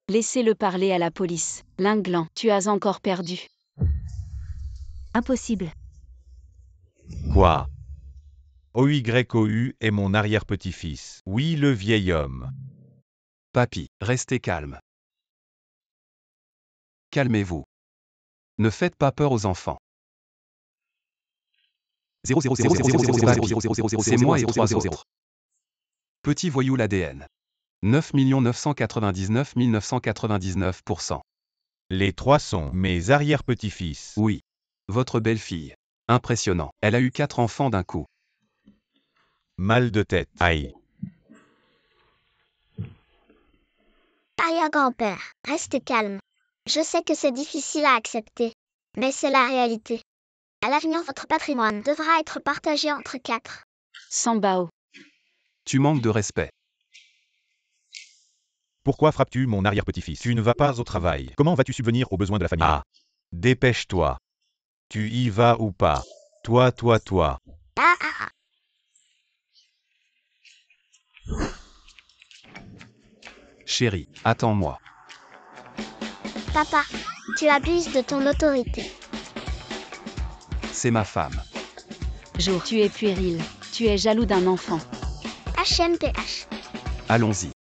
Laissez-le parler à la police. Linglan, tu as encore perdu.
Impossible.
Quoi? OYOU est mon arrière-petit-fils. Oui, le vieil homme.
Papy, restez calme. Calmez-vous. Ne faites pas peur aux enfants. C'est moi et 3 autres. Petit voyou l'ADN. 9 999 999%.
Les 3 sont mes arrière-petits-fils.
Oui. Votre belle-fille. Impressionnant. Elle a eu 4 enfants d'un coup.
Mal de tête. Aïe.
Arrière-grand-père, restez calme. Je sais que c'est difficile à accepter. Mais c'est la réalité. À l'avenir, votre patrimoine devra être partagé entre 4.
Sambao.
Tu manques de respect.
Pourquoi frappes-tu mon arrière-petit-fils? Tu ne vas pas au travail. Comment vas-tu subvenir aux besoins de la famille? Ah. Dépêche-toi. Tu y vas ou pas? Toi.
Ah.
Chérie, attends-moi.
Papa, tu abuses de ton autorité.
C'est ma femme.
Jour, tu es puéril. Tu es jaloux d'un enfant.
HMPH.
Allons-y.